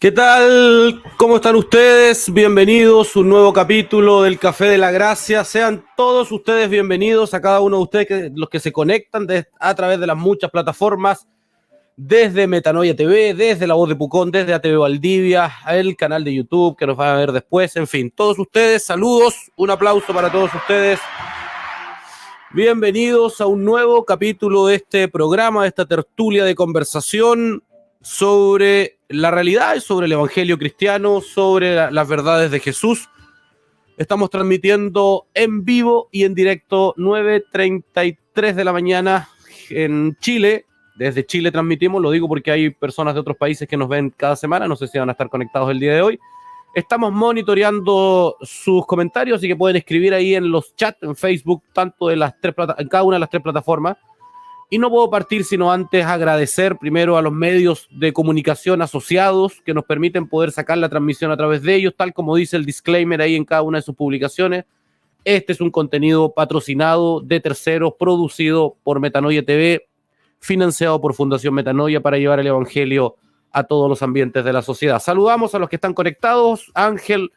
¿Qué tal? ¿Cómo están ustedes? Bienvenidos a un nuevo capítulo del Café de la Gracia. Sean todos ustedes bienvenidos, a cada uno de ustedes, los que se conectan a través de las muchas plataformas, desde Metanoia TV, desde La Voz de Pucón, desde ATV Valdivia, el canal de YouTube que nos van a ver después. En fin, todos ustedes, saludos, un aplauso para todos ustedes. Bienvenidos a un nuevo capítulo de este programa, de esta tertulia de conversación sobre la realidad, sobre el evangelio cristiano, sobre las verdades de Jesús. Estamos transmitiendo en vivo y en directo 9:33 de la mañana en Chile. Desde Chile transmitimos, lo digo porque hay personas de otros países que nos ven cada semana, no sé si van a estar conectados el día de hoy. Estamos monitoreando sus comentarios, así que pueden escribir ahí en los chats, en Facebook, tanto en cada una de las tres plataformas. Y no puedo partir sino antes agradecer primero a los medios de comunicación asociados que nos permiten poder sacar la transmisión a través de ellos, tal como dice el disclaimer ahí en cada una de sus publicaciones. Este es un contenido patrocinado de terceros, producido por Metanoia TV, financiado por Fundación Metanoia para llevar el evangelio a todos los ambientes de la sociedad. Saludamos a los que están conectados. Ángel,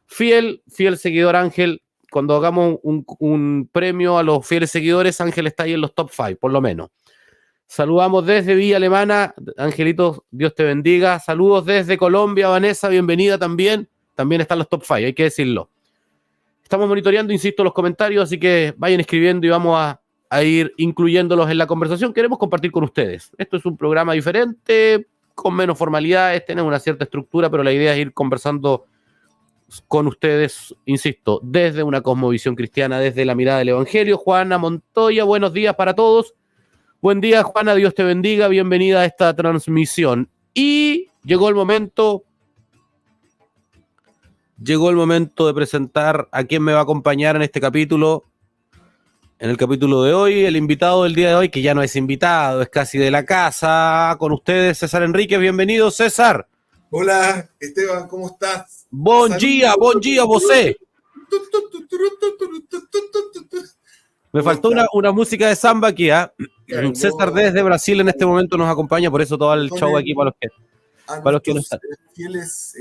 fiel seguidor Ángel. Cuando hagamos un premio a los fieles seguidores, Ángel está ahí en los top 5, por lo menos. Saludamos desde Villa Alemana. Angelito, Dios te bendiga. Saludos desde Colombia, Vanessa, bienvenida también. También están los top 5, hay que decirlo. Estamos monitoreando, insisto, los comentarios, así que vayan escribiendo y vamos a ir incluyéndolos en la conversación. Queremos compartir con ustedes. Esto es un programa diferente, con menos formalidades, tenemos una cierta estructura, pero la idea es ir conversando con ustedes, insisto, desde una cosmovisión cristiana, desde la mirada del evangelio. Juana Montoya, buenos días para todos. Buen día, Juana, Dios te bendiga, bienvenida a esta transmisión. Y llegó el momento de presentar a quien me va a acompañar en este capítulo. En el capítulo de hoy, el invitado del día de hoy, que ya no es invitado, es casi de la casa, con ustedes, César Enríquez. Bienvenido, César. Hola, Esteban, ¿cómo estás? Buen día, vosé. Me faltó una música de samba aquí, ¿eh? Claro, César desde Brasil en este momento nos acompaña, por eso todo el show aquí para los que no están. Fieles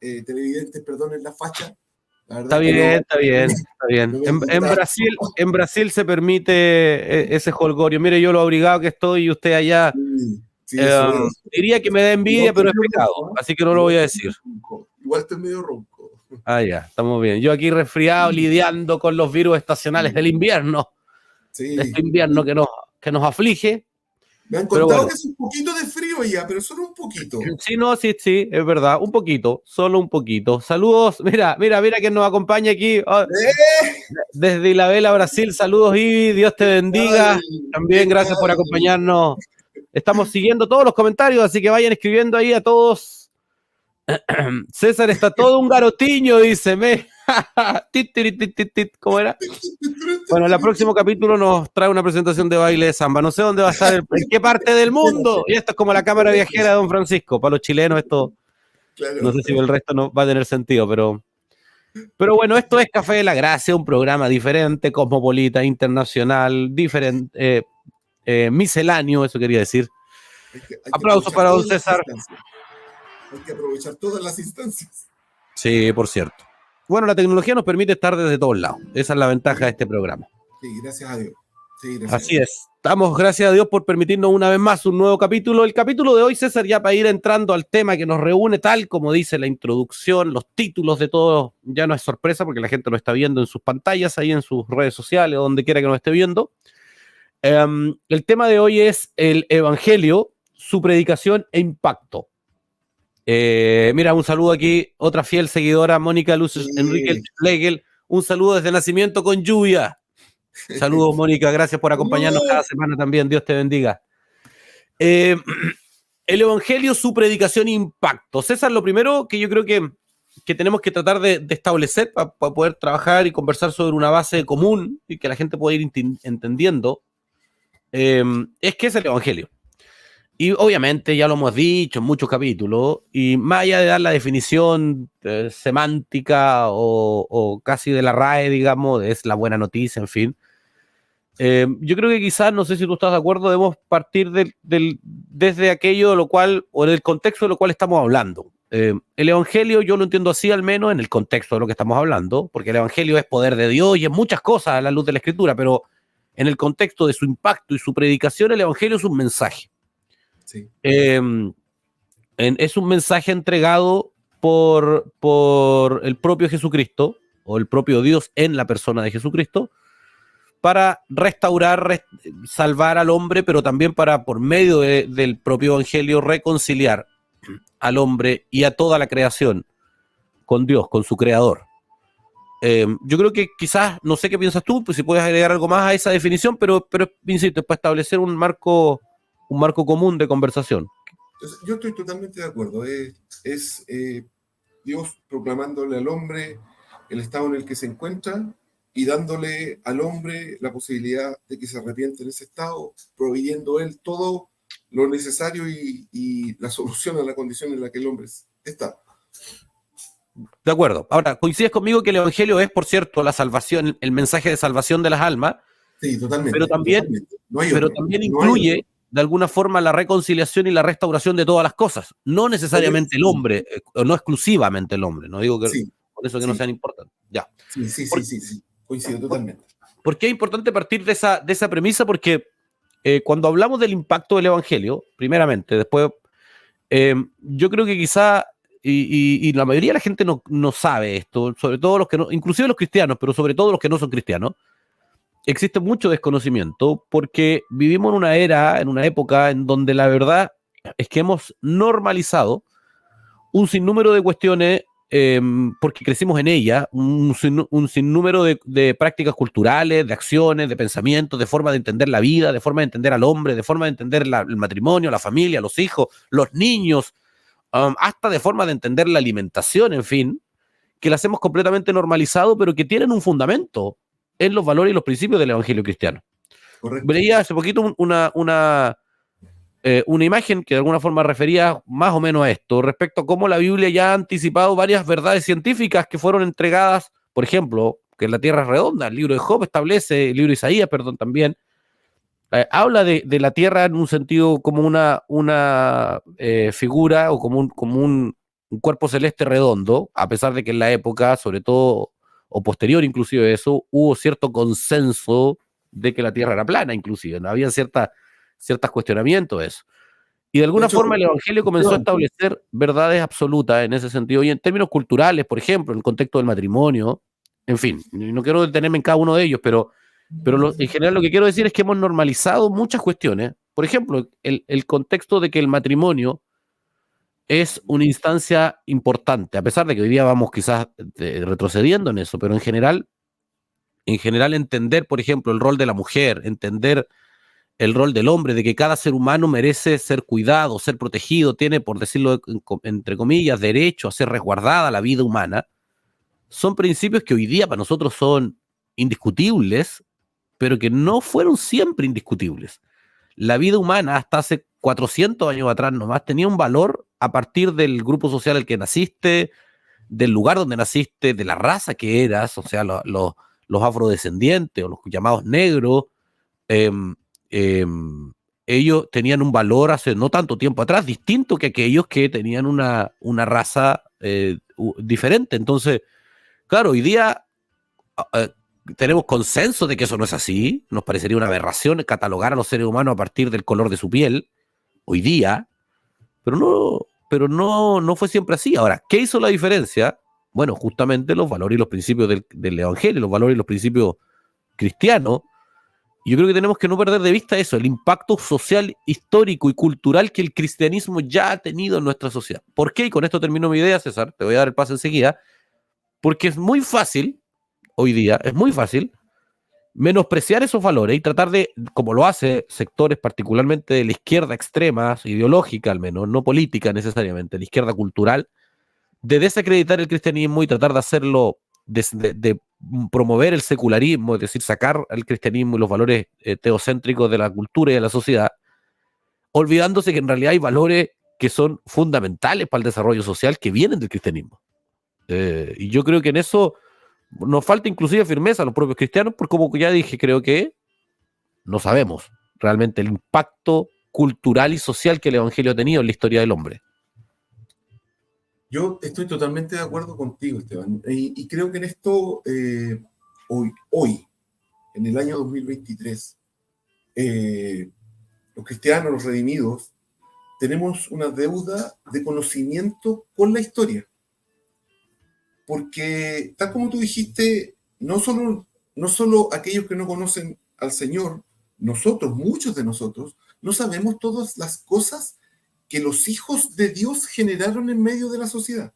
televidentes, perdonen la facha. La está bien. En Brasil se permite ese jolgorio. Mire, yo lo abrigado que estoy y usted allá. Sí, diría que me da envidia, pero es pecado, así que no lo voy a decir. Igual estoy medio ronco. Ah, ya, estamos bien. Yo aquí resfriado, lidiando con los virus estacionales del invierno. Sí. De este invierno que nos aflige. Me han contado que es un poquito de frío ya, pero solo un poquito. Sí, sí, es verdad, un poquito, solo un poquito. Saludos, mira quién nos acompaña aquí. Desde Ilhabela, Brasil, saludos, Ivi, Dios te bendiga. También gracias por acompañarnos. Estamos siguiendo todos los comentarios, así que vayan escribiendo ahí a todos. César está todo un garotiño, dice. ¿Cómo era? Bueno, el próximo capítulo nos trae una presentación de baile de samba. No sé dónde va a estar, en qué parte del mundo. Y esto es como la cámara viajera de Don Francisco. Para los chilenos esto, claro. No sé si el resto no va a tener sentido, pero bueno, esto es Café de la Gracia, un programa diferente, cosmopolita, internacional, diferente, misceláneo, eso quería decir. Hay que aplausos para don César. Hay que aprovechar todas las instancias. Sí, por cierto. Bueno, la tecnología nos permite estar desde todos lados. Esa es la ventaja de este programa. Sí, gracias a Dios. Sí, así es. Estamos, gracias a Dios, por permitirnos una vez más un nuevo capítulo. El capítulo de hoy, César, ya para ir entrando al tema que nos reúne, tal como dice la introducción, los títulos de todo, ya no es sorpresa porque la gente lo está viendo en sus pantallas, ahí en sus redes sociales, o donde quiera que nos esté viendo. El tema de hoy es el Evangelio, su predicación e impacto. Mira, un saludo aquí, otra fiel seguidora, Mónica Luz Enrique Legel. Un saludo desde nacimiento con lluvia. Saludos, Mónica, gracias por acompañarnos cada semana también. Dios te bendiga. El Evangelio, su predicación e impacto. César, lo primero que yo creo que tenemos que tratar de establecer para poder trabajar y conversar sobre una base común y que la gente pueda ir entendiendo es qué es el Evangelio. Y obviamente ya lo hemos dicho en muchos capítulos, y más allá de dar la definición semántica o casi de la RAE, digamos, es la buena noticia, en fin, Yo creo que quizás, no sé si tú estás de acuerdo, debemos partir desde aquello de lo cual, o en el contexto de lo cual estamos hablando. El Evangelio yo lo entiendo así, al menos en el contexto de lo que estamos hablando, porque el Evangelio es poder de Dios y es muchas cosas a la luz de la Escritura, pero en el contexto de su impacto y su predicación, el Evangelio es un mensaje. Sí. Es un mensaje entregado por el propio Jesucristo, o el propio Dios en la persona de Jesucristo, para restaurar, salvar al hombre, pero también para, por medio del propio Evangelio, reconciliar al hombre y a toda la creación con Dios, con su creador. Yo creo que quizás, no sé qué piensas tú, pues si puedes agregar algo más a esa definición, pero insisto, es para establecer un marco común de conversación. Entonces, yo estoy totalmente de acuerdo. Es Dios proclamándole al hombre el estado en el que se encuentra y dándole al hombre la posibilidad de que se arrepiente en ese estado, proveyendo él todo lo necesario y la solución a la condición en la que el hombre está. De acuerdo. Ahora, ¿coincides conmigo que el Evangelio es, por cierto, la salvación, el mensaje de salvación de las almas? Sí, totalmente. Pero también, totalmente. No hay pero otro, también no incluye, de alguna forma, la reconciliación y la restauración de todas las cosas. No necesariamente el hombre, o no exclusivamente el hombre. No digo que sí, por eso que sí, no sean importantes. Ya. Sí. Coincido totalmente. ¿Por qué es importante partir de esa premisa? Porque cuando hablamos del impacto del Evangelio, primeramente, después, yo creo que quizá, y la mayoría de la gente no sabe esto, sobre todo los que no, inclusive los cristianos, pero sobre todo los que no son cristianos, existe mucho desconocimiento porque vivimos en una época en donde la verdad es que hemos normalizado un sinnúmero de cuestiones, porque crecimos en ella, un sinnúmero de prácticas culturales, de acciones, de pensamientos, de forma de entender la vida, de forma de entender al hombre, de forma de entender el matrimonio, la familia, los hijos, los niños, hasta de forma de entender la alimentación, en fin, que las hemos completamente normalizado, pero que tienen un fundamento en los valores y los principios del Evangelio cristiano. Correcto. Veía hace poquito una imagen que de alguna forma refería más o menos a esto, respecto a cómo la Biblia ya ha anticipado varias verdades científicas que fueron entregadas, por ejemplo, que la Tierra es redonda, el libro de Job establece, el libro de Isaías, perdón, también, habla de la Tierra en un sentido como una figura o como un cuerpo celeste redondo, a pesar de que en la época, sobre todo, o posterior inclusive a eso, hubo cierto consenso de que la Tierra era plana, inclusive, ¿no? Había ciertos cuestionamientos de eso. Y de alguna forma el Evangelio comenzó a establecer verdades absolutas en ese sentido, y en términos culturales, por ejemplo, en el contexto del matrimonio, en fin, no quiero detenerme en cada uno de ellos, pero en general lo que quiero decir es que hemos normalizado muchas cuestiones. Por ejemplo, el contexto de que el matrimonio es una instancia importante, a pesar de que hoy día vamos quizás retrocediendo en eso, pero en general entender, por ejemplo, el rol de la mujer, entender el rol del hombre, de que cada ser humano merece ser cuidado, ser protegido, tiene, por decirlo entre comillas, derecho a ser resguardada la vida humana, son principios que hoy día para nosotros son indiscutibles, pero que no fueron siempre indiscutibles. La vida humana hasta hace 400 años atrás nomás tenía un valor a partir del grupo social al que naciste, del lugar donde naciste, de la raza que eras, o sea, los afrodescendientes o los llamados negros, eh, eh, ellos tenían un valor hace no tanto tiempo atrás, distinto que aquellos que tenían una raza diferente. Entonces, claro, hoy día tenemos consenso de que eso no es así. Nos parecería una aberración catalogar a los seres humanos a partir del color de su piel, hoy día, pero no fue siempre así. Ahora, ¿qué hizo la diferencia? Bueno, justamente los valores y los principios del Evangelio, los valores y los principios cristianos. Yo creo que tenemos que no perder de vista eso, el impacto social, histórico y cultural que el cristianismo ya ha tenido en nuestra sociedad. ¿Por qué? Y con esto termino mi idea, César, te voy a dar el paso enseguida, porque es muy fácil, hoy día, es muy fácil menospreciar esos valores y tratar de, como lo hace sectores particularmente de la izquierda extrema, ideológica al menos, no política necesariamente, la izquierda cultural, de desacreditar el cristianismo y tratar de hacerlo, de promover el secularismo, es decir, sacar al cristianismo y los valores teocéntricos de la cultura y de la sociedad, olvidándose que en realidad hay valores que son fundamentales para el desarrollo social que vienen del cristianismo. Y yo creo que en eso nos falta inclusive firmeza a los propios cristianos, porque como ya dije, creo que no sabemos realmente el impacto cultural y social que el Evangelio ha tenido en la historia del hombre. Yo estoy totalmente de acuerdo contigo, Esteban, y creo que en esto, hoy, en el año 2023, los cristianos, los redimidos, tenemos una deuda de conocimiento con la historia. Porque, tal como tú dijiste, no solo aquellos que no conocen al Señor, nosotros, muchos de nosotros, no sabemos todas las cosas que los hijos de Dios generaron en medio de la sociedad.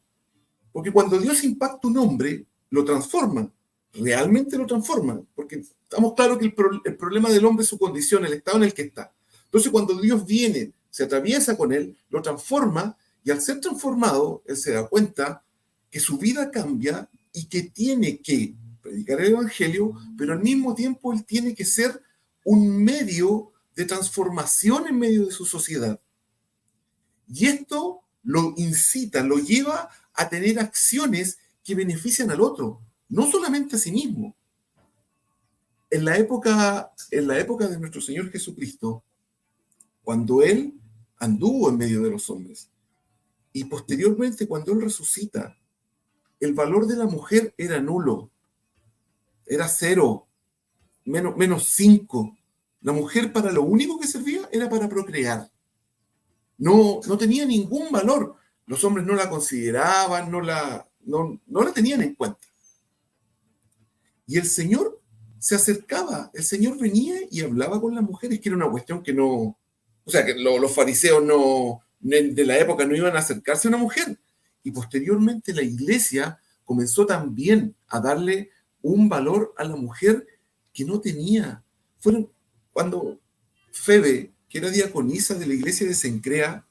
Porque cuando Dios impacta un hombre, lo transforma, realmente lo transforma, porque estamos claros que el problema del hombre es su condición, el estado en el que está. Entonces, cuando Dios viene, se atraviesa con él, lo transforma, y al ser transformado, él se da cuenta que su vida cambia y que tiene que predicar el Evangelio, pero al mismo tiempo él tiene que ser un medio de transformación en medio de su sociedad. Y esto lo incita, lo lleva a tener acciones que benefician al otro, no solamente a sí mismo. En la época de nuestro Señor Jesucristo, cuando Él anduvo en medio de los hombres, y posteriormente cuando Él resucita, el valor de la mujer era nulo, era cero, menos 5. La mujer para lo único que servía era para procrear. No tenía ningún valor. Los hombres no la consideraban, no la tenían en cuenta. Y el Señor se acercaba, el Señor venía y hablaba con las mujeres, que era una cuestión que no, o sea, que los fariseos de la época no iban a acercarse a una mujer. Y posteriormente la iglesia comenzó también a darle un valor a la mujer que no tenía. Fueron cuando Febe, que era diaconisa de la iglesia de Cencrea,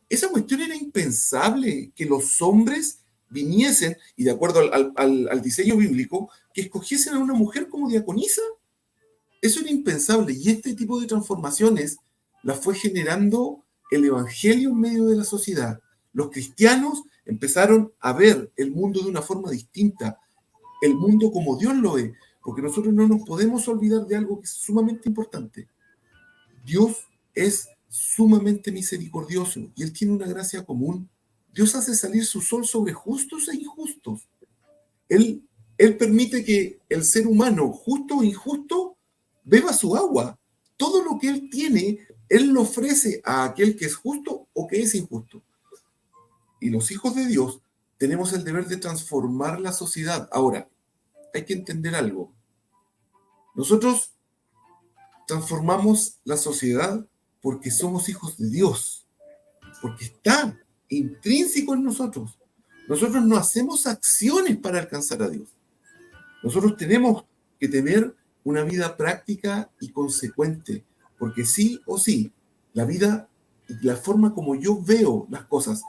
esa cuestión era impensable, que los hombres viniesen, y de acuerdo al diseño bíblico, que escogiesen a una mujer como diaconisa. Eso era impensable, y este tipo de transformaciones las fue generando el Evangelio en medio de la sociedad. Los cristianos empezaron a ver el mundo de una forma distinta, el mundo como Dios lo ve, porque nosotros no nos podemos olvidar de algo que es sumamente importante. Dios es sumamente misericordioso y Él tiene una gracia común. Dios hace salir su sol sobre justos e injustos. Él permite que el ser humano, justo o injusto, beba su agua. Todo lo que Él tiene, Él lo ofrece a aquel que es justo o que es injusto. Y los hijos de Dios tenemos el deber de transformar la sociedad. Ahora, hay que entender algo. Nosotros transformamos la sociedad porque somos hijos de Dios, porque está intrínseco en nosotros. Nosotros no hacemos acciones para alcanzar a Dios. Nosotros tenemos que tener una vida práctica y consecuente, porque sí o sí, la vida y la forma como yo veo las cosas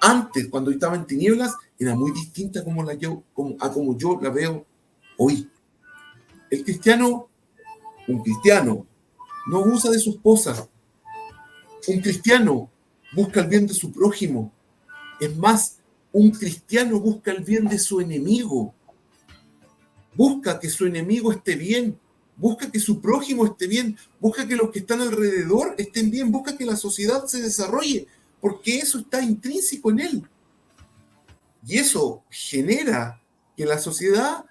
antes, cuando estaba en tinieblas, era muy distinta a como yo la veo hoy. Un cristiano, no usa de su esposa. Un cristiano busca el bien de su prójimo. Es más, un cristiano busca el bien de su enemigo. Busca que su enemigo esté bien. Busca que su prójimo esté bien. Busca que los que están alrededor estén bien. Busca que la sociedad se desarrolle, porque eso está intrínseco en él. Y eso genera que la sociedad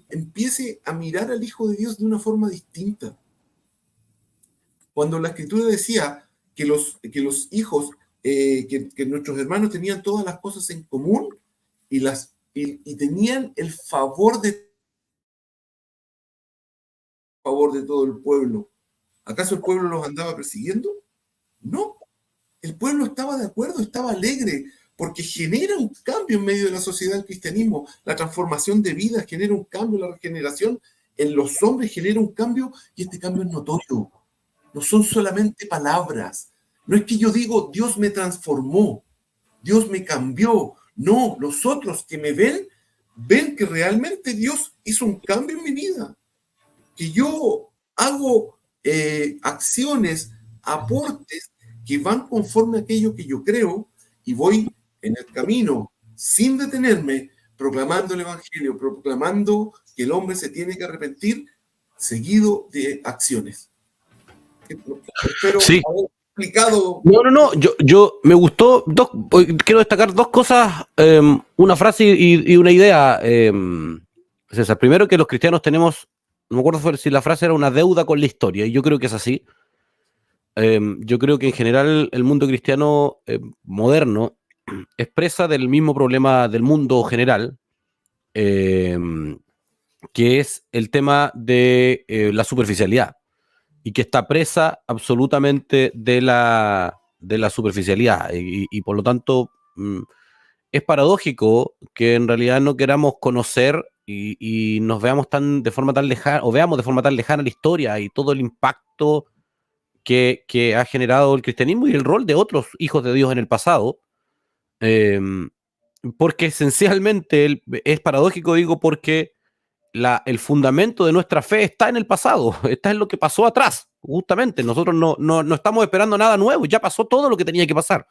empiece a mirar al Hijo de Dios de una forma distinta. Cuando la Escritura decía que los hijos, que nuestros hermanos tenían todas las cosas en común y tenían el favor de todo el pueblo. ¿Acaso el pueblo los andaba persiguiendo? No, el pueblo estaba de acuerdo, estaba alegre, porque genera un cambio en medio de la sociedad del cristianismo. La transformación de vida genera un cambio, la regeneración en los hombres genera un cambio, y este cambio es notorio. No son solamente palabras. No es que yo digo, Dios me transformó, Dios me cambió. No, los otros que me ven que realmente Dios hizo un cambio en mi vida. Que yo hago acciones, aportes que van conforme a aquello que yo creo, y voy en el camino sin detenerme, proclamando el Evangelio, proclamando que el hombre se tiene que arrepentir, seguido de acciones. Espero Sí. haber explicado. No. Yo me gustó. Quiero destacar dos cosas, una frase y una idea. César, primero que los cristianos tenemos, no me acuerdo si la frase era una deuda con la historia, y yo creo que es así. Yo creo que en general el mundo cristiano moderno expresa del mismo problema del mundo general, eh, que es el tema de la superficialidad, y que está presa absolutamente de la superficialidad, y por lo tanto es paradójico que en realidad no queramos conocer y nos veamos de forma tan lejana, o veamos de forma tan lejana la historia y todo el impacto que ha generado el cristianismo y el rol de otros hijos de Dios en el pasado. eh, Porque esencialmente es paradójico, digo, porque el fundamento de nuestra fe está en el pasado, está en lo que pasó atrás, justamente. Nosotros no estamos esperando nada nuevo, ya pasó todo lo que tenía que pasar.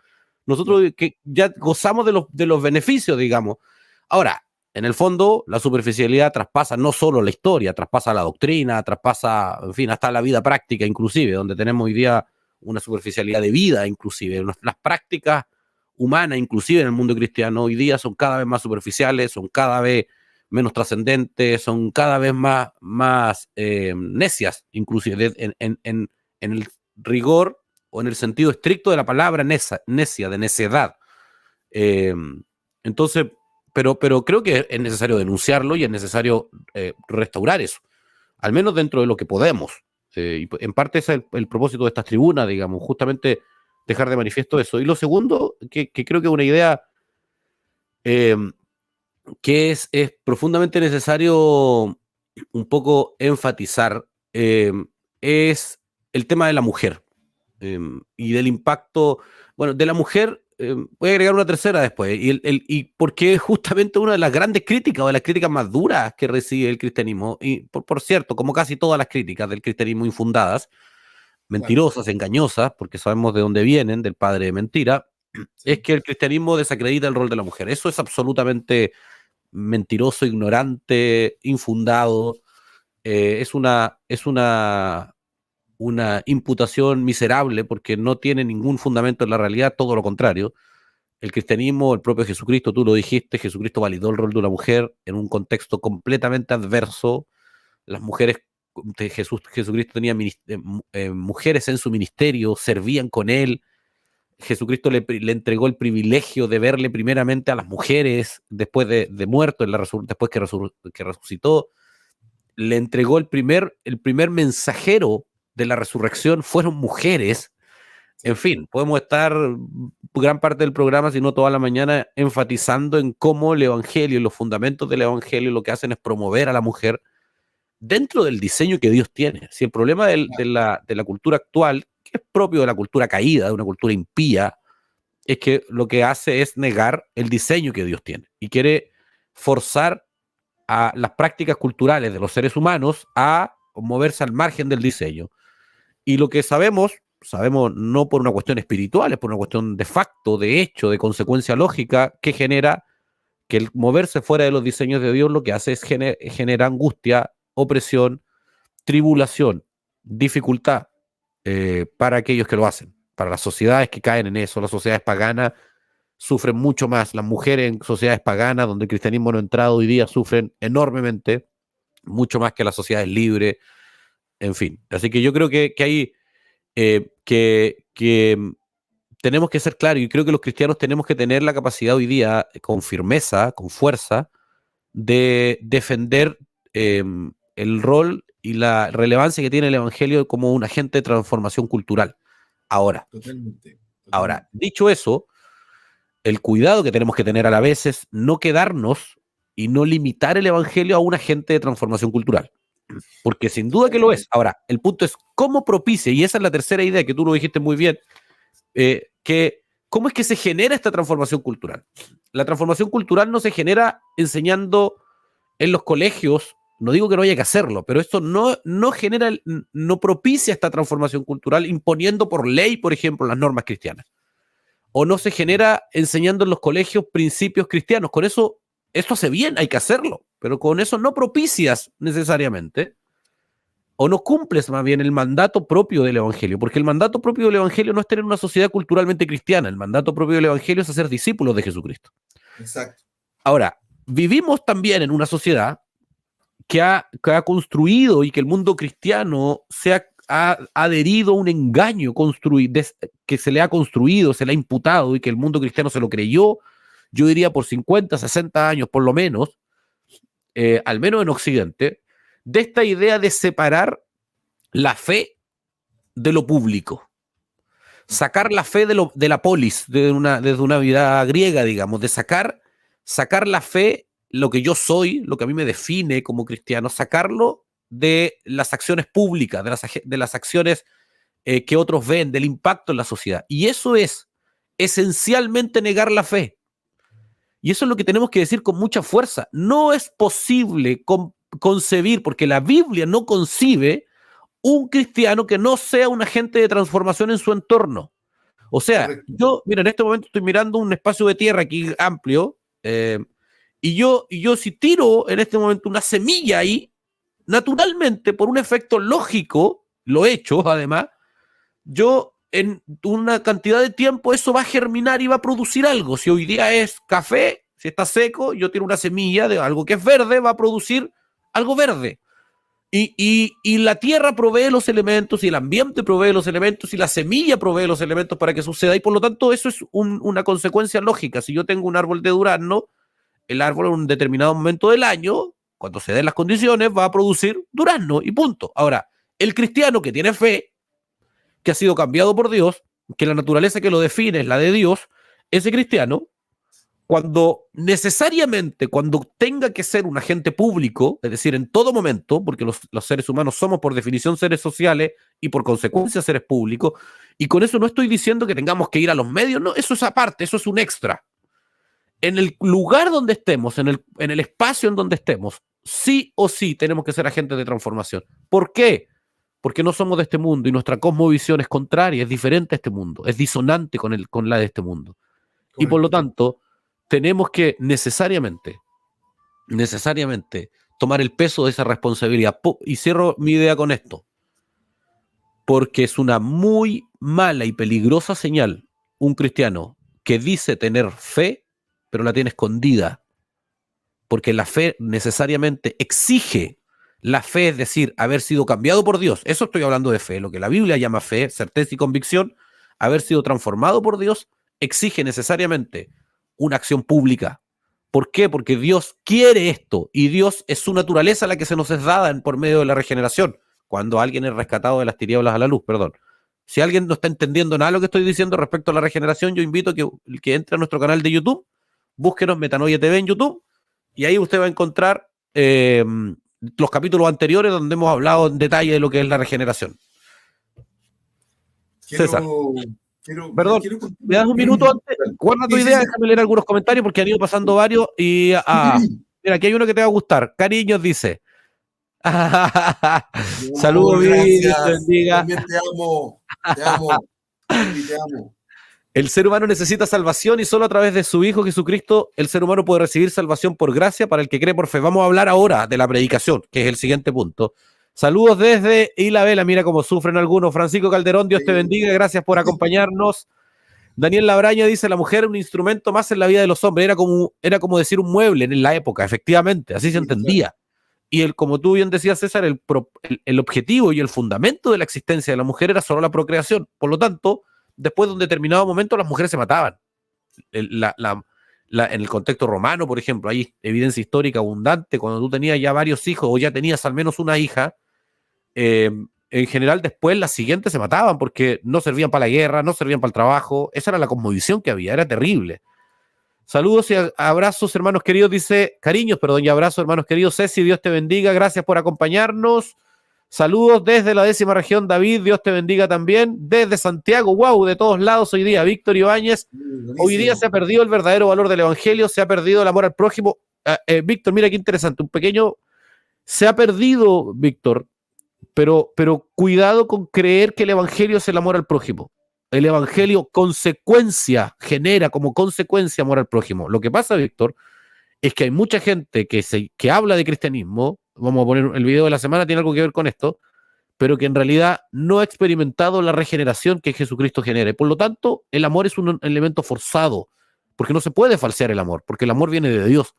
Nosotros que ya gozamos de los beneficios, digamos. Ahora, en el fondo, la superficialidad traspasa no solo la historia, traspasa la doctrina, traspasa, en fin, hasta la vida práctica, inclusive, donde tenemos hoy día una superficialidad de vida, inclusive. Las prácticas humanas, inclusive en el mundo cristiano, hoy día son cada vez más superficiales, son cada vez menos trascendentes, son cada vez más necias, inclusive en el rigor o en el sentido estricto de la palabra necia, de necedad. Eh, entonces, pero creo que es necesario denunciarlo y es necesario restaurar eso, al menos dentro de lo que podemos. Y en parte ese es el propósito de estas tribunas, digamos, justamente dejar de manifiesto eso. Y lo segundo, que creo que es una idea eh, que es profundamente necesario un poco enfatizar, es el tema de la mujer, y del impacto, bueno, de la mujer. Voy a agregar una tercera después, y porque es justamente una de las grandes críticas o de las críticas más duras que recibe el cristianismo, y por cierto, como casi todas las críticas del cristianismo infundadas, Claro, mentirosas, engañosas, porque sabemos de dónde vienen, del padre de mentira, es sí, que el cristianismo desacredita el rol de la mujer. Eso es absolutamente mentiroso, ignorante, infundado. Una imputación miserable porque no tiene ningún fundamento en la realidad, todo lo contrario. El cristianismo, el propio Jesucristo, tú lo dijiste, Jesucristo validó el rol de una mujer en un contexto completamente adverso. Las mujeres de Jesucristo tenía mujeres en su ministerio, servían con él. Jesucristo le entregó el privilegio de verle primeramente a las mujeres después de muerto, después que resucitó. Le entregó el primer mensajero de la resurrección, fueron mujeres. En sí, fin, podemos estar gran parte del programa, si no toda la mañana, enfatizando en cómo el evangelio, los fundamentos del evangelio, lo que hacen es promover a la mujer dentro del diseño que Dios tiene. Si el problema claro, de la cultura actual, que es propio de la cultura caída, de una cultura impía, es que lo que hace es negar el diseño que Dios tiene y quiere forzar a las prácticas culturales de los seres humanos a moverse al margen del diseño. Y lo que sabemos no por una cuestión espiritual, es por una cuestión de facto, de hecho, de consecuencia lógica, que genera que el moverse fuera de los diseños de Dios lo que hace es genera angustia, opresión, tribulación, dificultad, para aquellos que lo hacen, para las sociedades que caen en eso. Las sociedades paganas sufren mucho más. Las mujeres en sociedades paganas, donde el cristianismo no ha entrado hoy día, sufren enormemente, mucho más que las sociedades libres, en fin. Así que yo creo que hay que tenemos que ser claros, y creo que los cristianos tenemos que tener la capacidad hoy día, con firmeza, con fuerza, de defender eh, el rol y la relevancia que tiene el Evangelio como un agente de transformación cultural. Ahora, totalmente, ahora, totalmente. dicho eso, el cuidado que tenemos que tener a la vez es no quedarnos y no limitar el Evangelio a un agente de transformación cultural, porque sin duda que lo es. Totalmente. Ahora, el punto es cómo propicia, y esa es la tercera idea que tú lo dijiste muy bien, que cómo es que se genera esta transformación cultural. La transformación cultural no se genera enseñando en los colegios, no digo que no haya que hacerlo, pero esto no genera, no propicia esta transformación cultural imponiendo por ley, por ejemplo, las normas cristianas. O no se genera enseñando en los colegios principios cristianos. Con eso, esto hace bien, hay que hacerlo, pero con eso no propicias necesariamente o no cumples más bien el mandato propio del Evangelio, porque el mandato propio del Evangelio no es tener una sociedad culturalmente cristiana, el mandato propio del Evangelio es hacer discípulos de Jesucristo. Exacto. Ahora, vivimos también en una sociedad que ha construido y que el mundo cristiano ha adherido a un engaño que se le ha construido, se le ha imputado y que el mundo cristiano se lo creyó, yo diría por 50, 60 años por lo menos, al menos en Occidente, de esta idea de separar la fe de lo público. Sacar la fe de la polis, desde una vida griega, digamos, de sacar la fe, lo que yo soy, lo que a mí me define como cristiano, sacarlo de las acciones públicas, de las acciones que otros ven, del impacto en la sociedad. Y eso es esencialmente negar la fe. Y eso es lo que tenemos que decir con mucha fuerza. No es posible concebir, porque la Biblia no concibe un cristiano que no sea un agente de transformación en su entorno. O sea, Correcto. yo, mira, en este momento estoy mirando un espacio de tierra aquí amplio, y yo si tiro en este momento una semilla ahí, naturalmente, por un efecto lógico, lo he hecho además, yo en una cantidad de tiempo eso va a germinar y va a producir algo. Si hoy día es café, si está seco, yo tiro una semilla de algo que es verde, va a producir algo verde. Y la tierra provee los elementos, y el ambiente provee los elementos, y la semilla provee los elementos para que suceda, y por lo tanto eso es una consecuencia lógica. Si yo tengo un árbol de durazno, el árbol en un determinado momento del año, cuando se den las condiciones, va a producir durazno, y punto. Ahora, el cristiano que tiene fe, que ha sido cambiado por Dios, que la naturaleza que lo define es la de Dios, ese cristiano, cuando necesariamente, cuando tenga que ser un agente público, es decir, en todo momento, porque los seres humanos somos por definición seres sociales y por consecuencia seres públicos, y con eso no estoy diciendo que tengamos que ir a los medios, no, eso es aparte, eso es un extra. En el lugar donde estemos, en el espacio en donde estemos, sí o sí tenemos que ser agentes de transformación. ¿Por qué? Porque no somos de este mundo y nuestra cosmovisión es contraria, es diferente a este mundo, es disonante con la de este mundo. Correcto. Y por lo tanto, tenemos que necesariamente tomar el peso de esa responsabilidad. Y cierro mi idea con esto, porque es una muy mala y peligrosa señal un cristiano que dice tener fe, pero la tiene escondida, porque la fe necesariamente exige. La fe es decir, haber sido cambiado por Dios. Eso estoy hablando de fe, lo que la Biblia llama fe, certeza y convicción. Haber sido transformado por Dios exige necesariamente una acción pública. ¿Por qué? Porque Dios quiere esto, y Dios es su naturaleza la que se nos es dada por medio de la regeneración, cuando alguien es rescatado de las tinieblas a la luz, perdón. Si alguien no está entendiendo nada de lo que estoy diciendo respecto a la regeneración, yo invito a que entre a nuestro canal de YouTube, búsquenos Metanoia TV en YouTube, y ahí usted va a encontrar los capítulos anteriores donde hemos hablado en detalle de lo que es la regeneración. César. Perdón, ¿me das un minuto antes? Guarda tu idea, déjame leer algunos comentarios porque han ido pasando varios. Y mira, aquí hay uno que te va a gustar. Cariños dice. Saludos, Dios te bendiga. También te amo. Te amo. Te amo. El ser humano necesita salvación y solo a través de su Hijo Jesucristo el ser humano puede recibir salvación por gracia para el que cree por fe. Vamos a hablar ahora de la predicación, que es el siguiente punto. Saludos desde Isla, mira cómo sufren algunos. Francisco Calderón, Dios te bendiga, gracias por acompañarnos. Daniel Labraña dice, la mujer es un instrumento más en la vida de los hombres, era como decir un mueble en la época, efectivamente, así se entendía. Y como tú bien decías, César, el objetivo y el fundamento de la existencia de la mujer era solo la procreación. Por lo tanto, después de un determinado momento las mujeres se mataban. En el contexto romano, por ejemplo, hay evidencia histórica abundante, cuando tú tenías ya varios hijos o ya tenías al menos una hija, en general después las siguientes se mataban porque no servían para la guerra, no servían para el trabajo. Esa era la cosmovisión que había, era terrible. Saludos y abrazos, hermanos queridos, dice cariños, perdón, y abrazos, hermanos queridos. Ceci, Dios te bendiga, gracias por acompañarnos. Saludos desde la 10ª región, David, Dios te bendiga también. Desde Santiago, wow, de todos lados hoy día, Víctor Ibáñez. Hoy día se ha perdido el verdadero valor del evangelio, se ha perdido el amor al prójimo. Víctor, mira qué interesante, se ha perdido, Víctor, pero cuidado con creer que el evangelio es el amor al prójimo. El evangelio genera como consecuencia amor al prójimo. Lo que pasa, Víctor, es que hay mucha gente que habla de cristianismo. Vamos a poner el video de la semana, tiene algo que ver con esto. pero que en realidad no ha experimentado la regeneración que Jesucristo genera. Y por lo tanto, el amor es un elemento forzado, porque no se puede falsear el amor, porque el amor viene de Dios.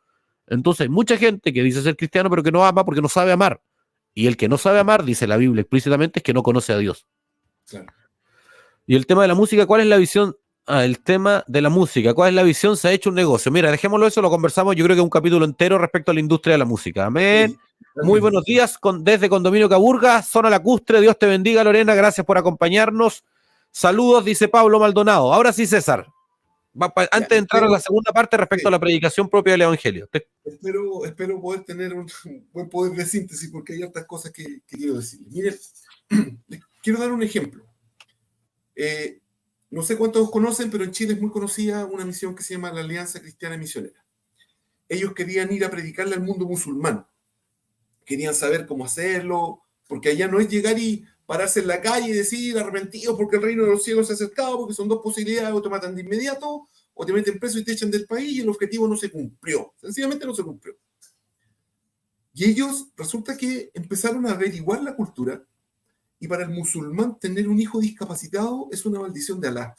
Entonces hay mucha gente que dice ser cristiano, pero que no ama porque no sabe amar. Y el que no sabe amar, dice la Biblia explícitamente, es que no conoce a Dios. Claro. Y el tema de la música, ¿cuál es la visión? El tema de la música, ¿cuál es la visión? Se ha hecho un negocio. Mira, dejémoslo eso, lo conversamos, yo creo que un capítulo entero respecto a la industria de la música. Amén. Sí, Muy totalmente. buenos días desde Condominio Caburga, zona lacustre. Dios te bendiga, Lorena, gracias por acompañarnos. Saludos, dice Pablo Maldonado. Ahora sí, César, Ya, antes de entrar a la segunda parte respecto a sí, la predicación propia del Evangelio. espero poder tener un buen poder de síntesis porque hay otras cosas que quiero decir. Miren, les quiero dar un ejemplo. Eh, no sé cuántos conocen, pero en Chile es muy conocida una misión que se llama la Alianza Cristiana Misionera. Ellos querían ir a predicarle al mundo musulmán, querían saber cómo hacerlo, porque allá no es llegar y pararse en la calle y decir arrepentidos porque el reino de los cielos se ha acercado, porque son dos posibilidades: o te matan de inmediato o te meten preso y te echan del país, y el objetivo no se cumplió, sencillamente no se cumplió. Y ellos resulta que empezaron a averiguar la cultura, y para el musulmán tener un hijo discapacitado es una maldición de Alá.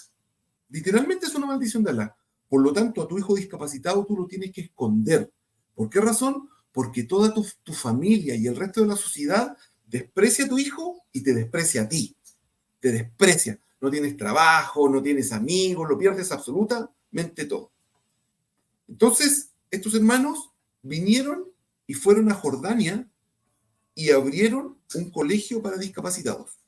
Literalmente es una maldición de Alá. Por lo tanto, a tu hijo discapacitado tú lo tienes que esconder. ¿Por qué razón? Porque toda tu familia y el resto de la sociedad desprecia a tu hijo y te desprecia a ti. Te desprecia. No tienes trabajo, no tienes amigos, lo pierdes absolutamente todo. Entonces, estos hermanos vinieron y fueron a Jordania y abrieron un colegio para discapacitados.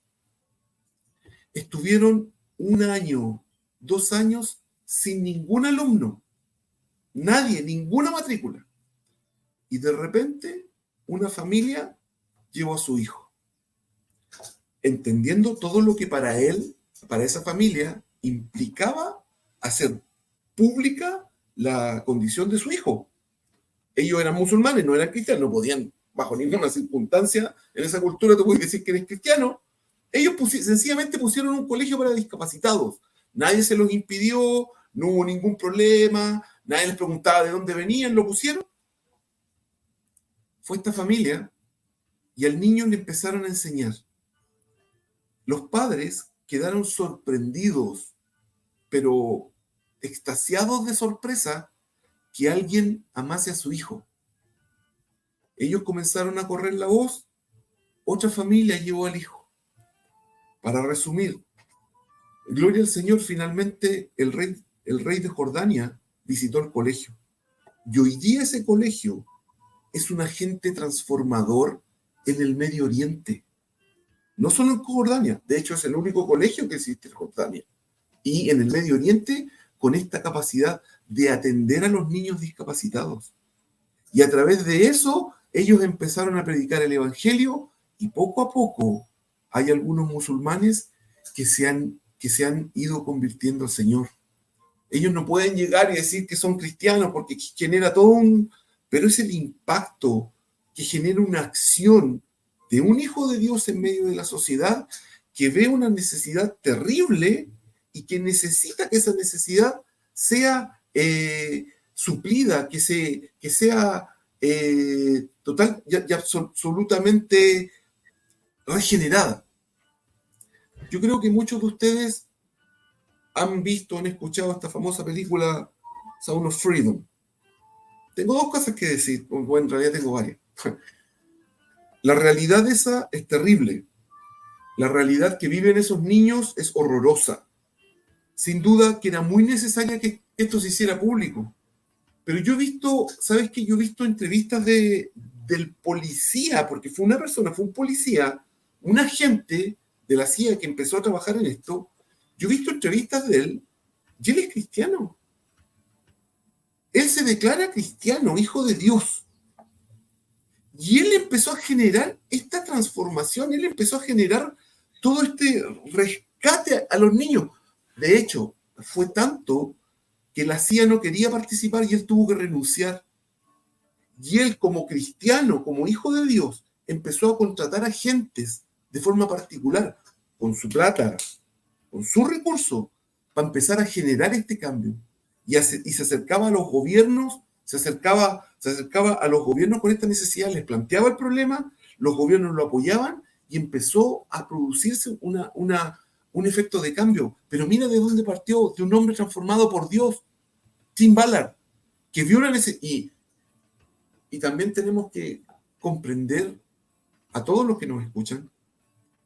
Estuvieron 1 año, 2 años sin ningún alumno, nadie, ninguna matrícula. Y de repente una familia llevó a su hijo, entendiendo todo lo que para él, para esa familia, implicaba hacer pública la condición de su hijo. Ellos eran musulmanes, no eran cristianos, no podían, bajo ninguna circunstancia, en esa cultura tú puedes decir que eres cristiano. Ellos sencillamente pusieron un colegio para discapacitados. Nadie se los impidió, no hubo ningún problema, nadie les preguntaba de dónde venían, lo pusieron. Fue esta familia y al niño le empezaron a enseñar. Los padres quedaron sorprendidos, pero extasiados de sorpresa, que alguien amase a su hijo. Ellos comenzaron a correr la voz, otra familia llevó al hijo. Para resumir, gloria al Señor, finalmente el rey de Jordania visitó el colegio. Y hoy día ese colegio es un agente transformador en el Medio Oriente. No solo en Jordania, de hecho es el único colegio que existe en Jordania. Y en el Medio Oriente, con esta capacidad de atender a los niños discapacitados. Y a través de eso, ellos empezaron a predicar el Evangelio, y poco a poco hay algunos musulmanes que se han ido convirtiendo al Señor. Ellos no pueden llegar y decir que son cristianos porque genera todo un... Pero es el impacto que genera una acción de un hijo de Dios en medio de la sociedad, que ve una necesidad terrible y que necesita que esa necesidad sea suplida, que sea total y absolutamente regenerada. Yo creo que muchos de ustedes han visto, han escuchado esta famosa película Sound of Freedom. Tengo dos cosas que decir, bueno, en realidad tengo varias. La realidad esa es terrible. La realidad que viven esos niños es horrorosa. Sin duda que era muy necesaria que esto se hiciera público. Pero yo he visto, ¿sabes qué? Yo he visto entrevistas del policía, porque fue una persona, fue un policía, un agente de la CIA que empezó a trabajar en esto. Yo he visto entrevistas de él y él es cristiano. Él se declara cristiano, hijo de Dios. Y él empezó a generar esta transformación, él empezó a generar todo este rescate a los niños. De hecho, fue tanto que la CIA no quería participar y él tuvo que renunciar. Y él, como cristiano, como hijo de Dios, empezó a contratar agentes de forma particular, con su plata, con su recurso, para empezar a generar este cambio. Y se acercaba a los gobiernos, se acercaba a los gobiernos con esta necesidad, les planteaba el problema, los gobiernos lo apoyaban y empezó a producirse un efecto de cambio. Pero mira de dónde partió, de un hombre transformado por Dios, Tim Ballard, que vio la necesidad. Y también tenemos que comprender a todos los que nos escuchan